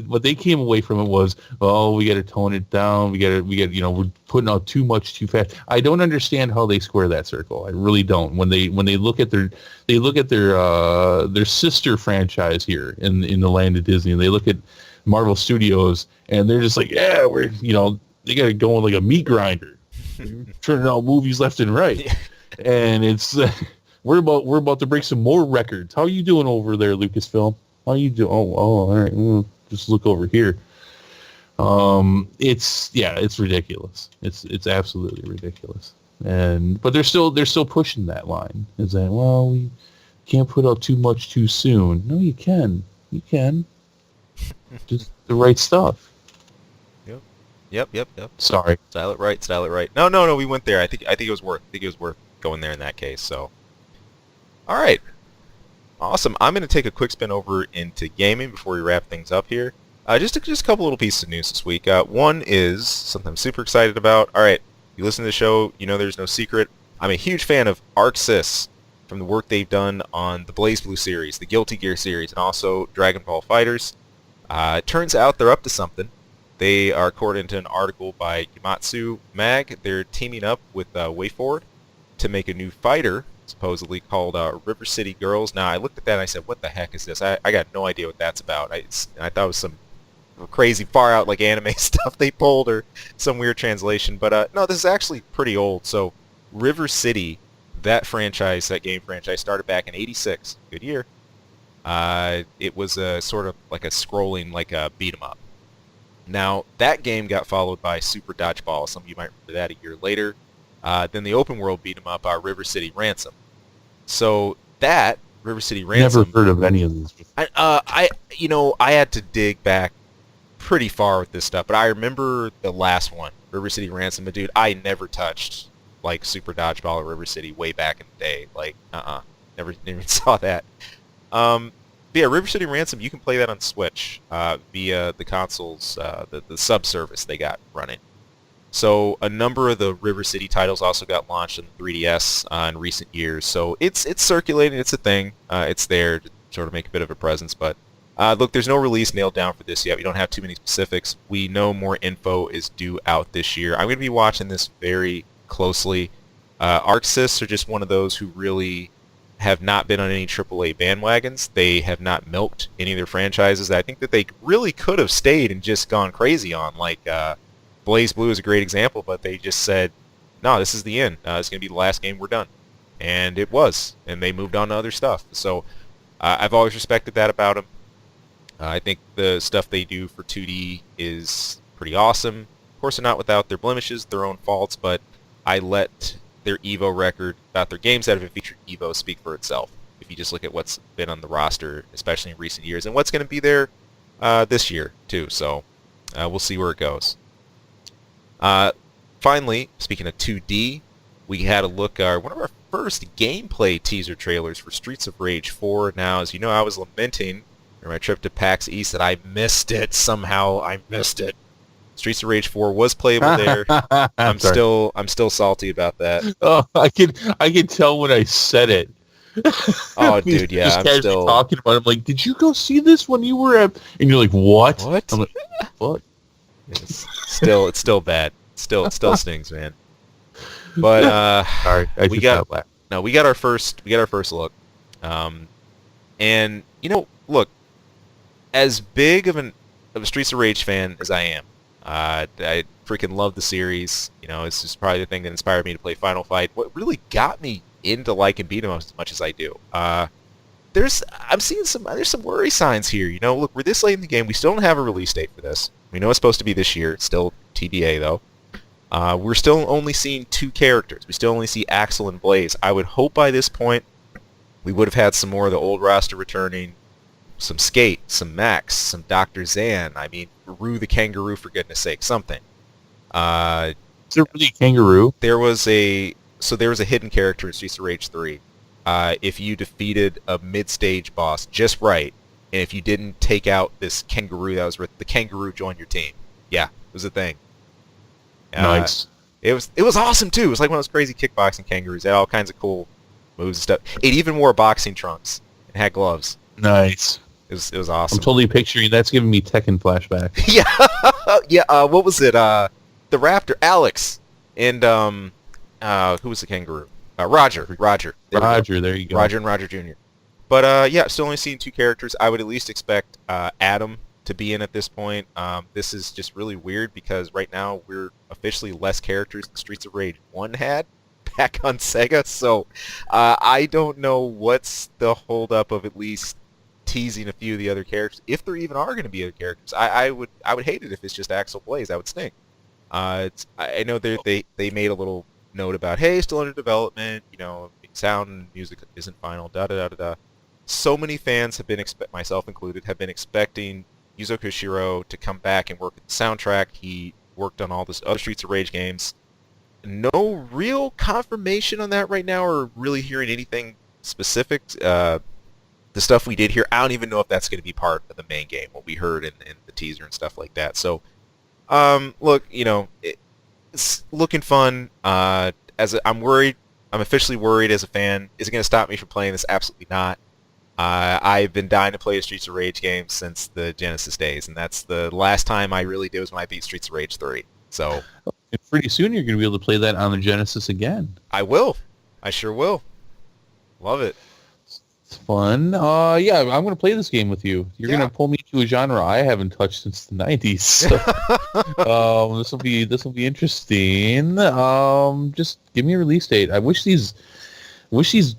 what they came away from it was, oh, we got to tone it down. We got we're putting out too much too fast. I don't understand how they square that circle. I really don't. When they look at their sister franchise here in the land of Disney, and they look at Marvel Studios, and they're just like, yeah, we're they got to go on like a meat grinder, turning out movies left and right, and it's we're about to break some more records. How are you doing over there, Lucasfilm? How you doing? Oh, all right. Well, just look over here. It's ridiculous. It's absolutely ridiculous. But they're still pushing that line. Is that, well, we can't put out too much too soon. No, you can. You can. Just the right stuff. Yep. Sorry. Style it right. No, we went there. I think it was worth going there in that case. So, all right. Awesome. I'm going to take a quick spin over into gaming before we wrap things up here. Just a couple little pieces of news this week. One is something I'm super excited about. All right, you listen to the show, there's no secret. I'm a huge fan of Arc Sys from the work they've done on the BlazBlue series, the Guilty Gear series, and also Dragon Ball FighterZ. It turns out they're up to something. They are, according to an article by Yamatsu Mag, they're teaming up with WayForward to make a new fighter, supposedly called River City Girls. Now, I looked at that and I said, what the heck is this? I got no idea what that's about. I thought it was some crazy far out like anime stuff they pulled or some weird translation. But no, this is actually pretty old. So River City, that game franchise, started back in '86. Good year. It was a sort of like a scrolling, like a beat 'em up. Now, that game got followed by Super Dodgeball. Some of you might remember that a year later. Then the open world beat 'em up, River City Ransom. So that River City Ransom. Never heard of any of these. I had to dig back pretty far with this stuff, but I remember the last one, River City Ransom. But dude, I never touched like Super Dodgeball or River City way back in the day. Like, never even saw that. But yeah, River City Ransom, you can play that on Switch via the consoles, the sub-service they got running. So a number of the River City titles also got launched on the 3DS in recent years. So it's circulating. It's a thing. It's there to sort of make a bit of a presence. But Look, there's no release nailed down for this yet. We don't have too many specifics. We know more info is due out this year. I'm going to be watching this very closely. ArcSys are just one of those who really have not been on any AAA bandwagons. They have not milked any of their franchises that I think that they really could have stayed and just gone crazy on. Like Blaze Blue is a great example, but they just said, no, this is the end. It's going to be the last game. We're done. And it was. And they moved on to other stuff. So I've always respected that about them. I think the stuff they do for 2D is pretty awesome. Of course, they're not without their blemishes, their own faults, but I let their Evo record about their games that have featured Evo speak for itself. If you just look at what's been on the roster, especially in recent years, and what's going to be there this year, too. So we'll see where it goes. Finally, speaking of 2D, we had a look at one of our first gameplay teaser trailers for Streets of Rage 4. Now, as you know, I was lamenting during my trip to PAX East that I missed it somehow. I missed it. Streets of Rage 4 was playable there. I'm still salty about that. Oh, I can tell when I said it. Oh, dude, yeah, I'm still talking about it. I'm like, did you go see this when you were at? And you're like, what? What? I'm like, what? It's still bad. It still stings, man. But sorry, we got our first look, and you know, look, as big of a Streets of Rage fan as I am, I freaking love the series. You know, it's just probably the thing that inspired me to play Final Fight. What really got me into liking beat 'em ups as much as I do. There's some worry signs here. You know, look, we're this late in the game. We still don't have a release date for this. We know it's supposed to be this year. It's still TBA though. We're still only seeing 2 characters. We still only see Axel and Blaze. I would hope by this point we would have had some more of the old roster returning. Some Skate, some Max, some Dr. Zan. I mean, Rue the Kangaroo, for goodness sake, something. Is there really a kangaroo? There was a hidden character in Streets of Rage 3. If you defeated a mid-stage boss just right, and if you didn't take out this kangaroo that was the kangaroo joined your team. Yeah, it was a thing. Nice. It was awesome too. It was like one of those crazy kickboxing kangaroos. It had all kinds of cool moves and stuff. It even wore boxing trunks and had gloves. Nice. It was awesome. I'm totally picturing that's giving me Tekken flashbacks. Yeah. What was it? The Raptor, Alex, and who was the kangaroo? Roger. There you go. Roger and Roger Jr. But yeah, still only seeing 2 characters. I would at least expect Adam to be in at this point. This is just really weird because right now we're officially less characters than Streets of Rage 1 had back on Sega. So I don't know what's the holdup of at least teasing a few of the other characters, if there even are going to be other characters. I would hate it if it's just Axel Blaze. That would stink. I know they made a little note about, hey, still under development. You know, sound and music isn't final. Da da da da da. So many fans have been, myself included, have been expecting Yuzo Koshiro to come back and work with the soundtrack. He worked on all this other Streets of Rage games. No real confirmation on that right now, or really hearing anything specific. The stuff we did here, I don't even know if that's going to be part of the main game, what we heard in the teaser and stuff like that. So, look, you know, it's looking fun. I'm officially worried as a fan. Is it going to stop me from playing this? Absolutely not. I've been dying to play a Streets of Rage game since the Genesis days, and that's the last time I really did was when I beat Streets of Rage 3. So, pretty soon you're going to be able to play that on the Genesis again. I will. I sure will. Love it. It's fun. Yeah, I'm going to play this game with you. You're going to pull me to a genre I haven't touched since the 90s. So, this will be interesting. Just give me a release date. I wish these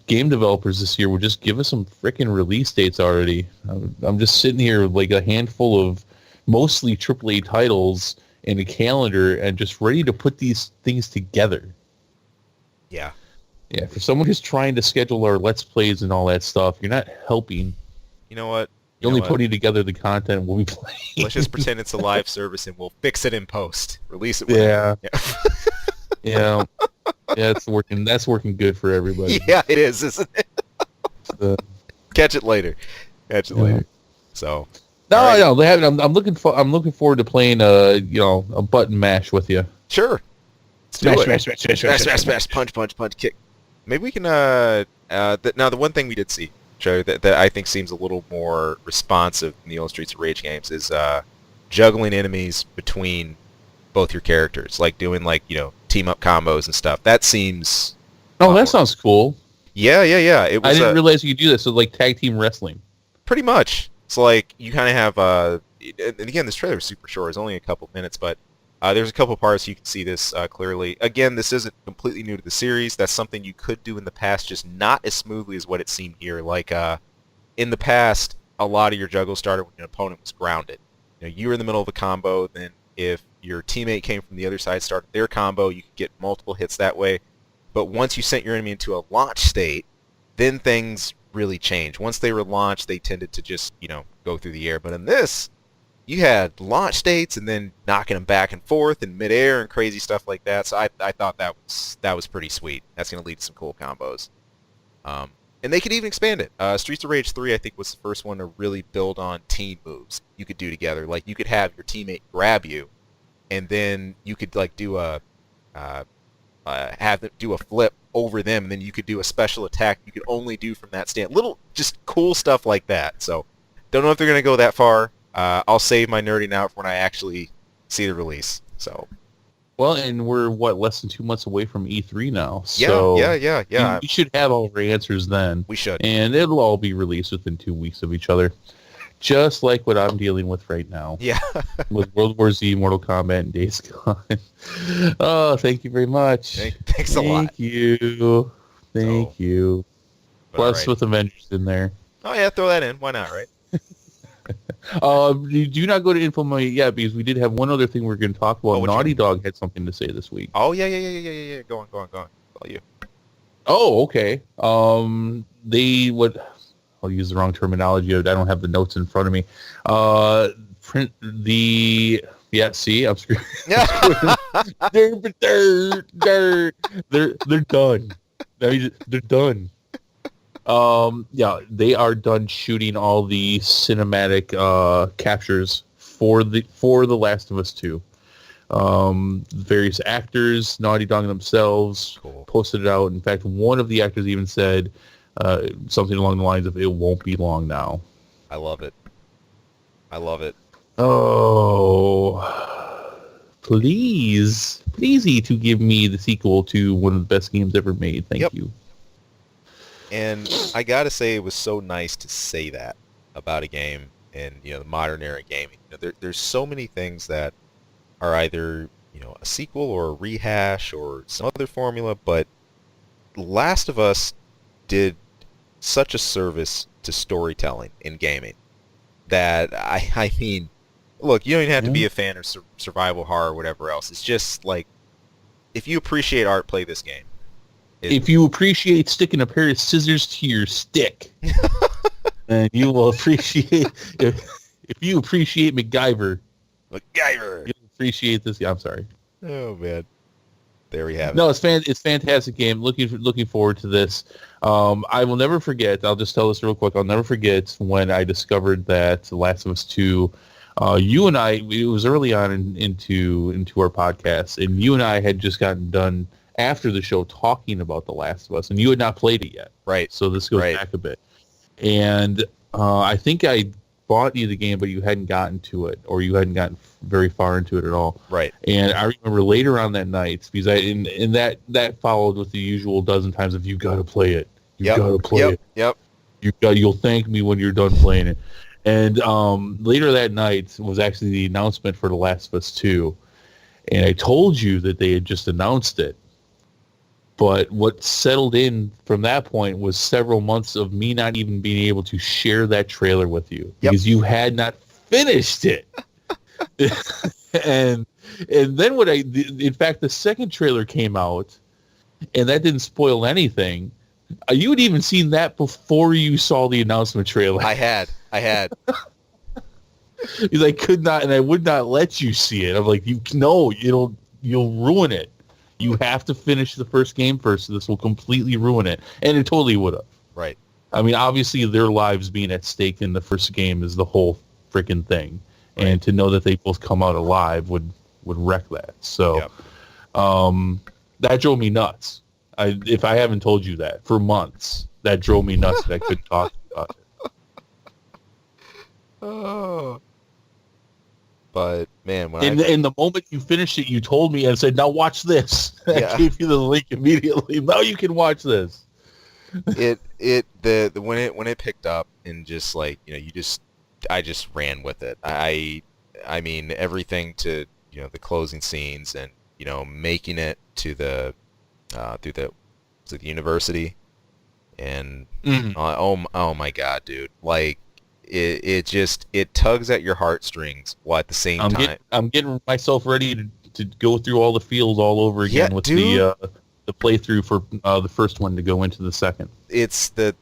game developers this year would just give us some freaking release dates already. I'm just sitting here with like a handful of mostly AAA titles and a calendar and just ready to put these things together. Yeah. Yeah, for someone who's trying to schedule our Let's Plays and all that stuff, you're not helping. You know what? You're only putting together the content we'll be playing. Let's just pretend it's a live service and we'll fix it in post. Release it. Yeah. Yeah. That's working good for everybody. Yeah, it is, isn't it? Catch it later. So. No. I'm looking forward to playing a button mash with you. Sure. Smash, Smash, punch, kick. Maybe we can. Now the one thing we did see trailer that I think seems a little more responsive in the old Streets of Rage games is juggling enemies between both your characters, like doing like team up combos and stuff. That seems a Oh, lot that more. sounds cool. Yeah. It I was didn't realize you could do this. So like tag team wrestling. pretty much. It's like you kind of have and again, this trailer is super short. It's only a couple minutes, but there's a couple parts you can see this clearly. Again, this isn't completely new to the series. That's something you could do in the past, just not as smoothly as what it seemed here. Like in the past, a lot of your juggles started when an opponent was grounded. You were in the middle of a combo, then if your teammate came from the other side, started their combo, you could get multiple hits that way. But once you sent your enemy into a launch state, then things really changed. Once they were launched, they tended to just, go through the air. But in this, you had launch states and then knocking them back and forth in midair and crazy stuff like that. So I thought that was pretty sweet. That's going to lead to some cool combos. And they could even expand it. Streets of Rage 3, I think, was the first one to really build on team moves you could do together. Like, you could have your teammate grab you, and then you could, like, do have them do a flip over them, and then you could do a special attack you could only do from that stand. Little, just cool stuff like that. So, don't know if they're going to go that far. I'll save my nerding out for when I actually see the release. So... Well, and we're less than 2 months away from E3 now. So yeah. We should have all our answers then. We should. And it'll all be released within 2 weeks of each other. Just like what I'm dealing with right now. Yeah. With World War Z, Mortal Kombat, and Days Gone. Oh, thank you very much. Thanks a lot. Thank you. Thank you. Plus right. with Avengers in there. Oh yeah, throw that in. Why not, right? Do not go to info yet, because we did have one other thing we are going to talk about. Oh, Naughty Dog had something to say this week. Oh yeah. Go on. All you. Oh, okay. I'll use the wrong terminology. I don't have the notes in front of me. See, I'm screwed. They're done. They're done. They are done shooting all the cinematic captures for the Last of Us 2. Various actors, Naughty Dog themselves, posted it out. In fact, one of the actors even said something along the lines of, "It won't be long now." I love it. Oh, pleasey to give me the sequel to one of the best games ever made. Thank you. And I gotta say, it was so nice to say that about a game in the modern era gaming. There's so many things that are either a sequel or a rehash or some other formula, but Last of Us did such a service to storytelling in gaming that I mean, look, you don't even have to be a fan of survival horror or whatever else. It's just like, if you appreciate art, play this game. If you appreciate sticking a pair of scissors to your stick, then you will appreciate. If you appreciate MacGyver, you'll appreciate this. I'm sorry. Oh man, there we have it. No, it's fantastic game. Looking forward to this. I will never forget. I'll just tell this real quick. I'll never forget when I discovered that The Last of Us 2. You and I, it was early on into our podcast, and you and I had just gotten done after the show talking about The Last of Us, and you had not played it yet. Right. So this goes back a bit. And I think I bought you the game, but you hadn't gotten to it, or you hadn't gotten very far into it at all. Right. And I remember later on that night, because that followed with the usual dozen times of, you got to play it. You got to play it. Yep. You'll thank me when you're done playing it. And later that night was actually the announcement for The Last of Us 2. And I told you that they had just announced it. But what settled in from that point was several months of me not even being able to share that trailer with you, because you had not finished it. and then in fact, the second trailer came out, and that didn't spoil anything. You had even seen that before you saw the announcement trailer. I had. Because I could not, and I would not let you see it. I'm like, you'll ruin it. You have to finish the first game first, so this will completely ruin it. And it totally would have. Right. I mean, obviously, their lives being at stake in the first game is the whole freaking thing. Right. And to know that they both come out alive would wreck that. So that drove me nuts. If I haven't told you that, for months, that drove me nuts that I couldn't talk to about Oh. But man, when it. And the moment you finished it, you told me and said, "Now watch this." Yeah. I gave you the link immediately. Now you can watch this. the when it picked up and just like I just ran with it. I mean everything to the closing scenes and making it to the to the university and Mhm. oh my god, dude, like it tugs at your heartstrings while at the same time. I'm getting myself ready to go through all the fields all over Yeah, again with dude. the playthrough for the first one to go into the second. It's the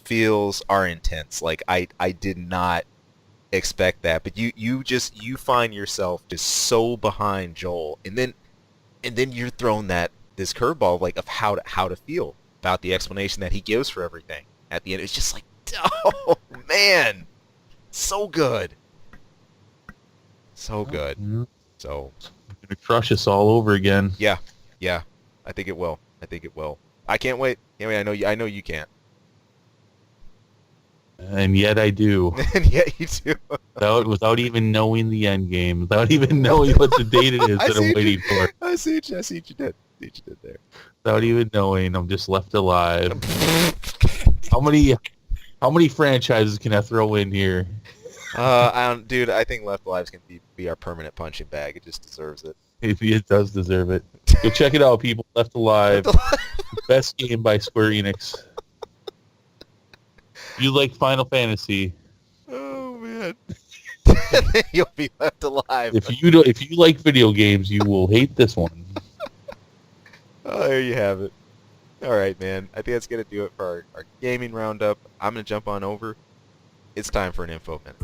feels are intense. Like I did not expect that, but you find yourself just so behind Joel, and then you're thrown this curveball like of how to feel about the explanation that he gives for everything at the end. It's just like, oh man, so good, so good. Mhm. So Gonna crush us all over again. yeah, yeah, I think it will. I think it will. I can't wait. Can't wait. I know you can't. And yet I do. And yet you do. Without even knowing the end game, without even knowing what the date it is I that see I'm what you, waiting for, I see what you did. See what you did there. without even knowing, I'm just left alive. How many franchises can I throw in here? Dude, I think Left Alive can be our permanent punching bag. It just deserves it. It does deserve it. Go check it out, people. Left Alive, Left Alive. best game by Square Enix. You like Final Fantasy? Oh man. You'll be left alive. If you like video games, you will hate this one. Oh, there you have it. All right, man. I think that's gonna do it for our gaming roundup. I'm gonna jump on over. It's time for an info minute.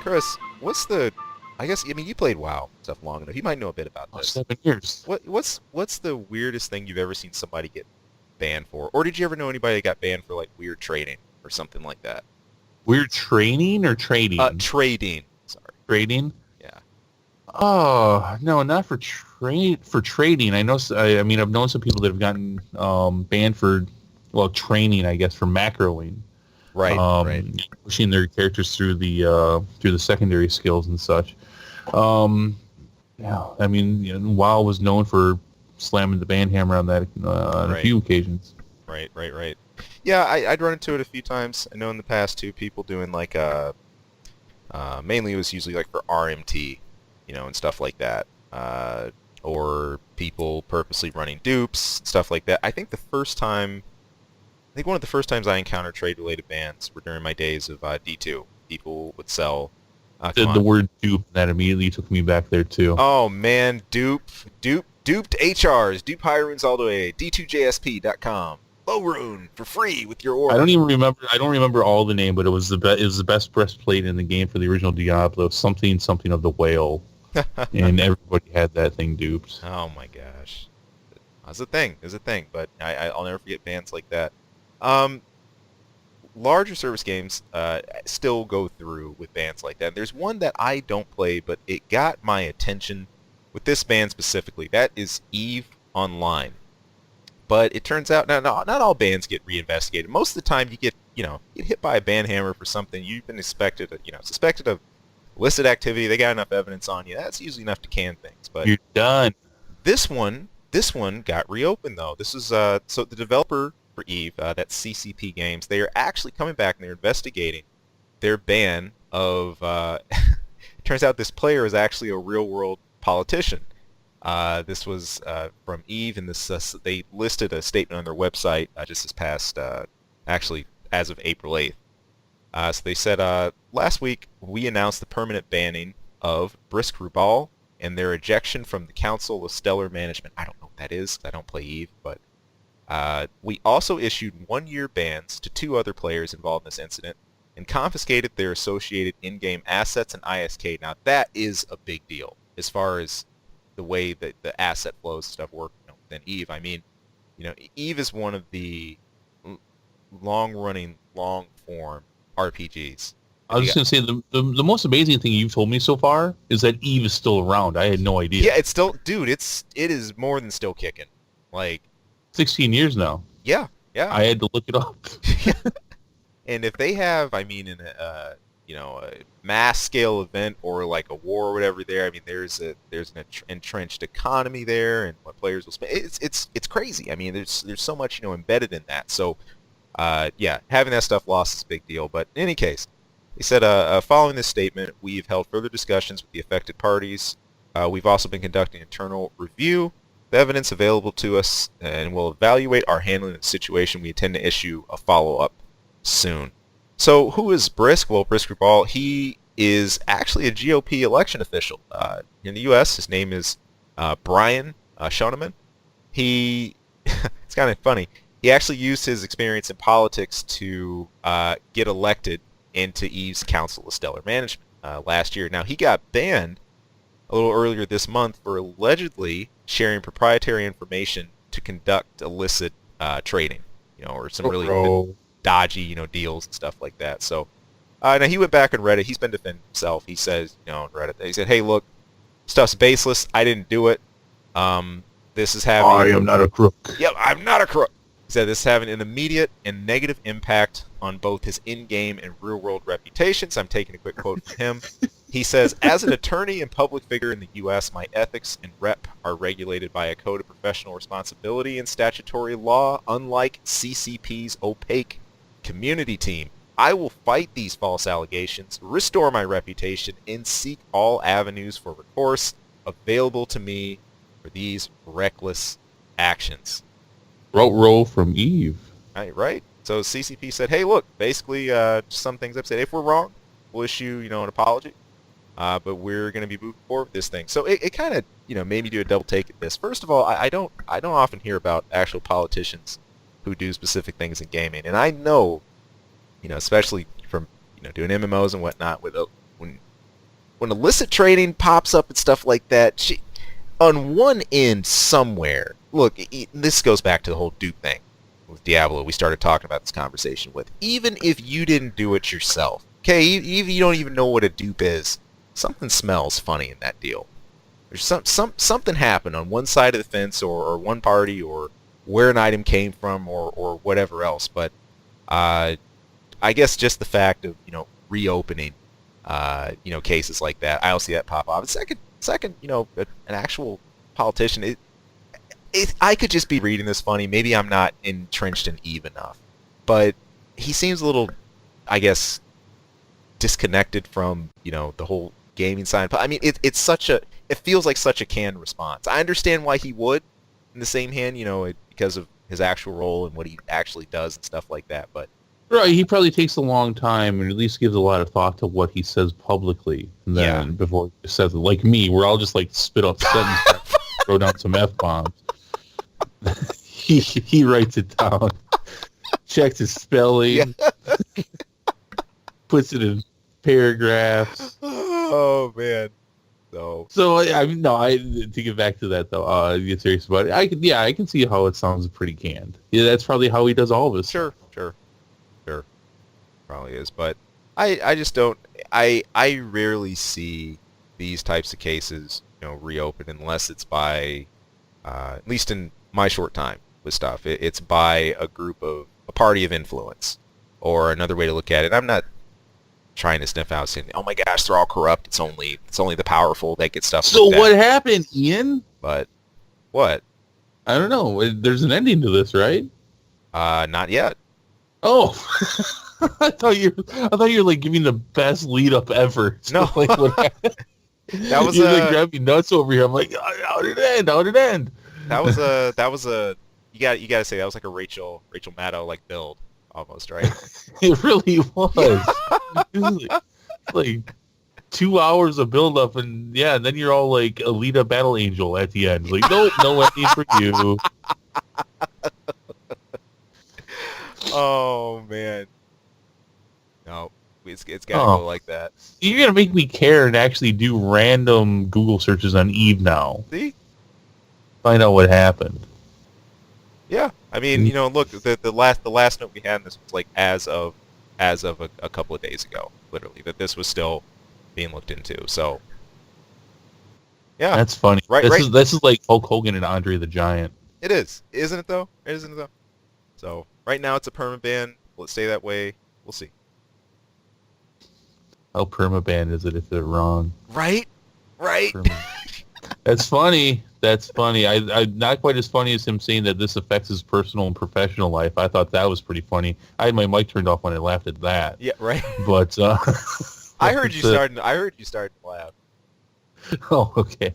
Chris, what's the? I mean you played WoW stuff long enough. You might know a bit about this. 7 years. What's the weirdest thing you've ever seen somebody get banned for? Or did you ever know anybody that got banned for like weird trading or something like that? Weird training or trading? Trading. Sorry. Trading? Yeah. Oh no, not for trading. I know. I mean, I've known some people that have gotten banned for training. I guess for macroing. Right. Right. Pushing their characters through the secondary skills and such. Yeah, I mean, WoW was known for slamming the ban hammer on that on a few occasions. Right. Yeah, I'd run into it a few times. I know in the past too, people doing like mainly it was usually like for RMT, and stuff like that, or people purposely running dupes, stuff like that. I think one of the first times I encountered trade-related bans were during my days of D2. People would sell. The word dupe, that immediately took me back there too. Oh man, duped HRs, dupe hirings all the way. D2JSP.com. Low rune for free with your order. I don't remember all the name, but it was the best breastplate in the game for the original Diablo. Something of the whale, and everybody had that thing duped. Oh my gosh, it's a thing. But I'll never forget bans like that. Larger service games still go through with bans like that. There's one that I don't play, but it got my attention with this ban specifically. That is EVE Online. But it turns out not all bans get reinvestigated. Most of the time, you get hit by a ban hammer for something you've been suspected of illicit activity. They got enough evidence on you. That's usually enough to can things. But You're done. This one got reopened though. This is so the developer for EVE, that's CCP Games. They are actually coming back and they're investigating their ban of. It turns out this player is actually a real-world politician. This was from EVE, and this they listed a statement on their website just this past, actually as of April 8th. So they said, last week we announced the permanent banning of Brisk Rubal and their ejection from the Council of Stellar Management. I don't know what that is. I don't play EVE, but we also issued 1-year bans to 2 other players involved in this incident and confiscated their associated in-game assets and ISK. Now that is a big deal as far as the way that the asset flows and stuff work than EVE. I mean, EVE is one of the long-running, long-form RPGs. I was just going to say, the most amazing thing you've told me so far is that EVE is still around. I had no idea. Yeah, it's still, dude, it is more than still kicking. Like, 16 years now. Yeah, yeah. I had to look it up. And if they have, I mean, in a a mass scale event or like a war or whatever there, I mean, there's an entrenched economy there, and what players will spend. It's crazy. I mean, there's so much embedded in that. So yeah, having that stuff lost is a big deal. But in any case, he said, following this statement, we've held further discussions with the affected parties. We've also been conducting internal review of evidence available to us, and we'll evaluate our handling of the situation. We intend to issue a follow-up soon. So who is Brisk? Well, Brisk Rubal, he is actually a GOP election official in the U.S. His name is Brian Schoeneman. It's kind of funny. He actually used his experience in politics to get elected into Eve's Council of Stellar Management last year. Now, he got banned a little earlier this month for allegedly sharing proprietary information to conduct illicit trading, or some really dodgy, deals and stuff like that. So now he went back and read it. He's been defending himself. He says, on Reddit, he said, "Hey, look, stuff's baseless. I didn't do it. This is having... I am not a crook." Yep, I'm not a crook. He said this is having an immediate and negative impact on both his in-game and real-world reputations. I'm taking a quick quote from him. He says, "As an attorney and public figure in the U.S., my ethics and rep are regulated by a code of professional responsibility and statutory law, unlike CCP's opaque community team. I will fight these false allegations, restore my reputation, and seek all avenues for recourse available to me for these reckless actions." Row from Eve. Right. So CCP said, "Hey, look, basically, some things I've said. If we're wrong, we'll issue, an apology. But we're going to be moving forward with this thing." So it kind of, made me do a double take at this. First of all, I don't often hear about actual politicians who do specific things in gaming, and I know, especially from doing MMOs and whatnot, with when illicit trading pops up and stuff like that, on one end somewhere. Look, this goes back to the whole dupe thing with Diablo. We started talking about this conversation with. Even if you didn't do it yourself, okay, even you don't even know what a dupe is, something smells funny in that deal. There's something happened on one side of the fence, or one party, or where an item came from, or whatever else. But I guess just the fact of reopening cases like that, I'll see that pop off. Second, an actual politician. I could just be reading this funny. Maybe I'm not entrenched in Eve enough, but he seems a little, I guess, disconnected from the whole gaming side. I mean, it feels like such a canned response. I understand why he would. In the same hand, because of his actual role and what he actually does and stuff like that. But right, he probably takes a long time and at least gives a lot of thought to what he says publicly. And then before he says it, like me, where I'll just spit out sentences, throw down some F-bombs. he writes it down, checks his spelling, puts it in paragraphs. Oh man. So I mean, no. To get back to that though, get serious about it. I can see how it sounds pretty canned. Yeah, that's probably how he does all of his. Sure. Probably is, but I just don't. I rarely see these types of cases, reopen unless it's by, at least in my short time with stuff, it's by a party of influence, or another way to look at it. I'm not trying to sniff out saying, "Oh my gosh, they're all corrupt. It's only the powerful that get stuff." So like what happened, Ian? But what? I don't know. There's an ending to this, right? Not yet. Oh, I thought you were giving the best lead up ever. No, what happened? That was you grabbing nuts over here. I'm like, how did it end? That was a. You got to say that was like a Rachel Maddow build almost, right? It really was. It was like 2 hours of build up, and then you're all like Alita Battle Angel at the end. Like, nope, no ending for you. Oh man, no, it's gotta go like that. You're gonna make me care and actually do random Google searches on Eve now. See, find out what happened. Yeah, I mean, look, the last note we had in this was as of a couple of days ago, literally, that this was still being looked into. So, yeah, that's funny. Right. This is like Hulk Hogan and Andre the Giant. It is. Isn't it though? Isn't it though? So right now it's a permaban. Will it stay that way? We'll see. How permaban is it if they're wrong? Right? Right? That's funny. That's funny. I not quite as funny as him saying that this affects his personal and professional life. I thought that was pretty funny. I had my mic turned off when I laughed at that. Yeah, right. But I heard you starting to laugh. Oh, okay.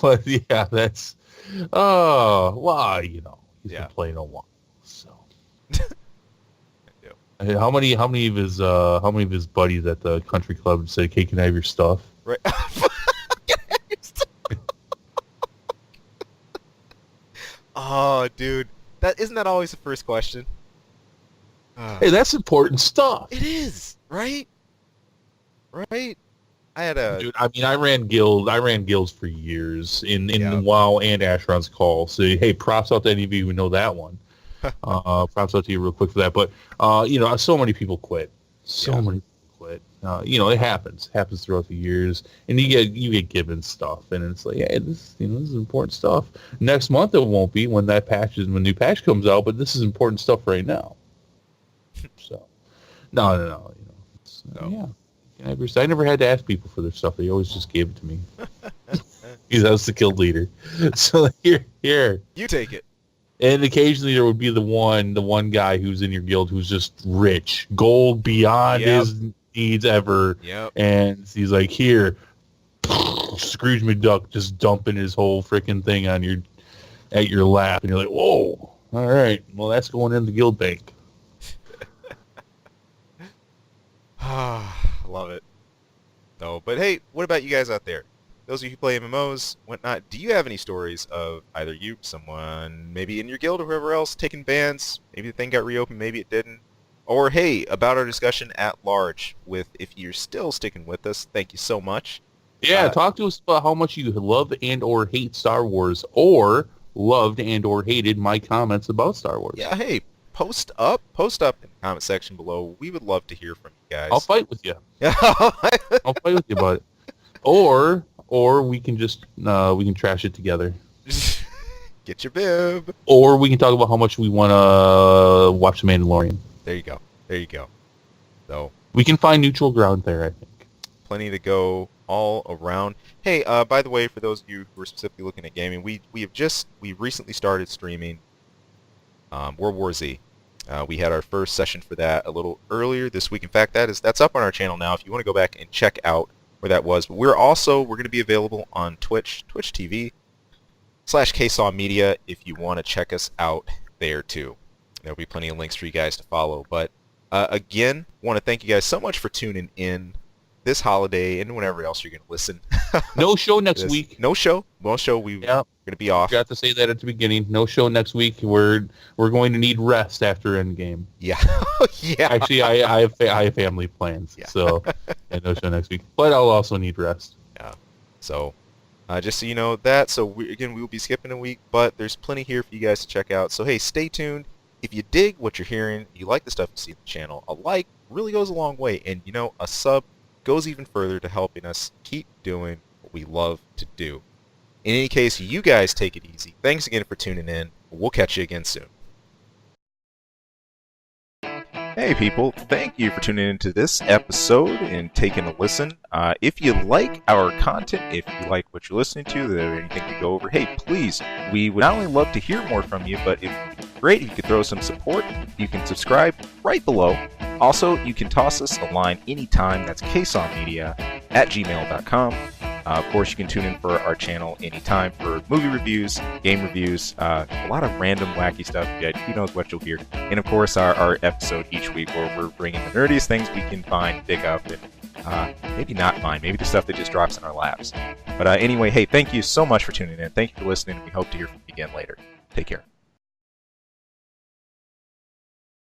But yeah, that's well, you know, he's been playing a while, so. How many of his buddies at the country club said, "Hey, can I have your stuff?" Right. Oh, dude, isn't that always the first question? Hey, that's important stuff. It is, right? Right. Dude, I mean, I ran guilds for years in WoW and Asheron's Call. So hey, props out to any of you who know that one. Props out to you real quick for that. But you know, so many people quit. Many people quit. You know, it happens throughout the years, and you get given stuff, and it's like, hey, this is important stuff. Next month it won't be when the new patch comes out, but this is important stuff right now. So, no, you know, yeah. I never had to ask people for their stuff. They always just gave it to me. Because I was the guild leader. So here. You take it. And occasionally there would be the one guy who's in your guild who's just rich. Gold beyond his needs ever. Yep. And he's like, here, Scrooge McDuck just dumping his whole freaking thing at your lap. And you're like, whoa, all right. Well, that's going in the guild bank. Love it. No, but hey, what about you guys out there? Those of you who play MMOs, whatnot, do you have any stories of either you, someone, maybe in your guild or whoever else, taking bans? Maybe the thing got reopened, maybe it didn't. Or hey, about our discussion at large with, if you're still sticking with us, thank you so much. Yeah, talk to us about how much you love and or hate Star Wars, or loved and or hated my comments about Star Wars. Yeah, hey, post up in the comment section below. We would love to hear from you guys. I'll fight with you. I'll fight with you about it. Or we can just we can trash it together. Get your bib. Or we can talk about how much we want to watch The Mandalorian. There you go. So we can find neutral ground there, I think. Plenty to go all around. Hey, by the way, for those of you who are specifically looking at gaming, we recently started streaming World War Z. We had our first session for that a little earlier this week. In fact, that's up on our channel now if you want to go back and check out where that was. But we're going to be available on Twitch TV/KSAW Media if you want to check us out there too. There'll be plenty of links for you guys to follow. But again, want to thank you guys so much for tuning in this holiday and whenever else you're going to listen. No show next week. No show. We're going to be off. Forgot to say that at the beginning. No show next week. We're going to need rest after Endgame. Yeah. Yeah. Actually, I have family plans, so no show next week. But I'll also need rest. Yeah. So, just so you know that. So we will be skipping a week, but there's plenty here for you guys to check out. So hey, stay tuned. If you dig what you're hearing, you like the stuff you see on the channel, a like really goes a long way, and a sub goes even further to helping us keep doing what we love to do. In any case, you guys take it easy. Thanks again for tuning in. We'll catch you again soon. Hey people, thank you for tuning into this episode and taking a listen. If you like our content, if you like what you're listening to, there anything we go over, hey, please, we would not only love to hear more from you, but great if you could throw some support. You can subscribe right below. Also, you can toss us a line anytime. That's ksawmedia@gmail.com. Of course, you can tune in for our channel anytime for movie reviews, game reviews, a lot of random wacky stuff. Who knows what you'll hear. And of course, our episode each week where we're bringing the nerdiest things we can find, pick up, and maybe not find. Maybe the stuff that just drops in our laps. But anyway, hey, thank you so much for tuning in. Thank you for listening. We hope to hear from you again later. Take care.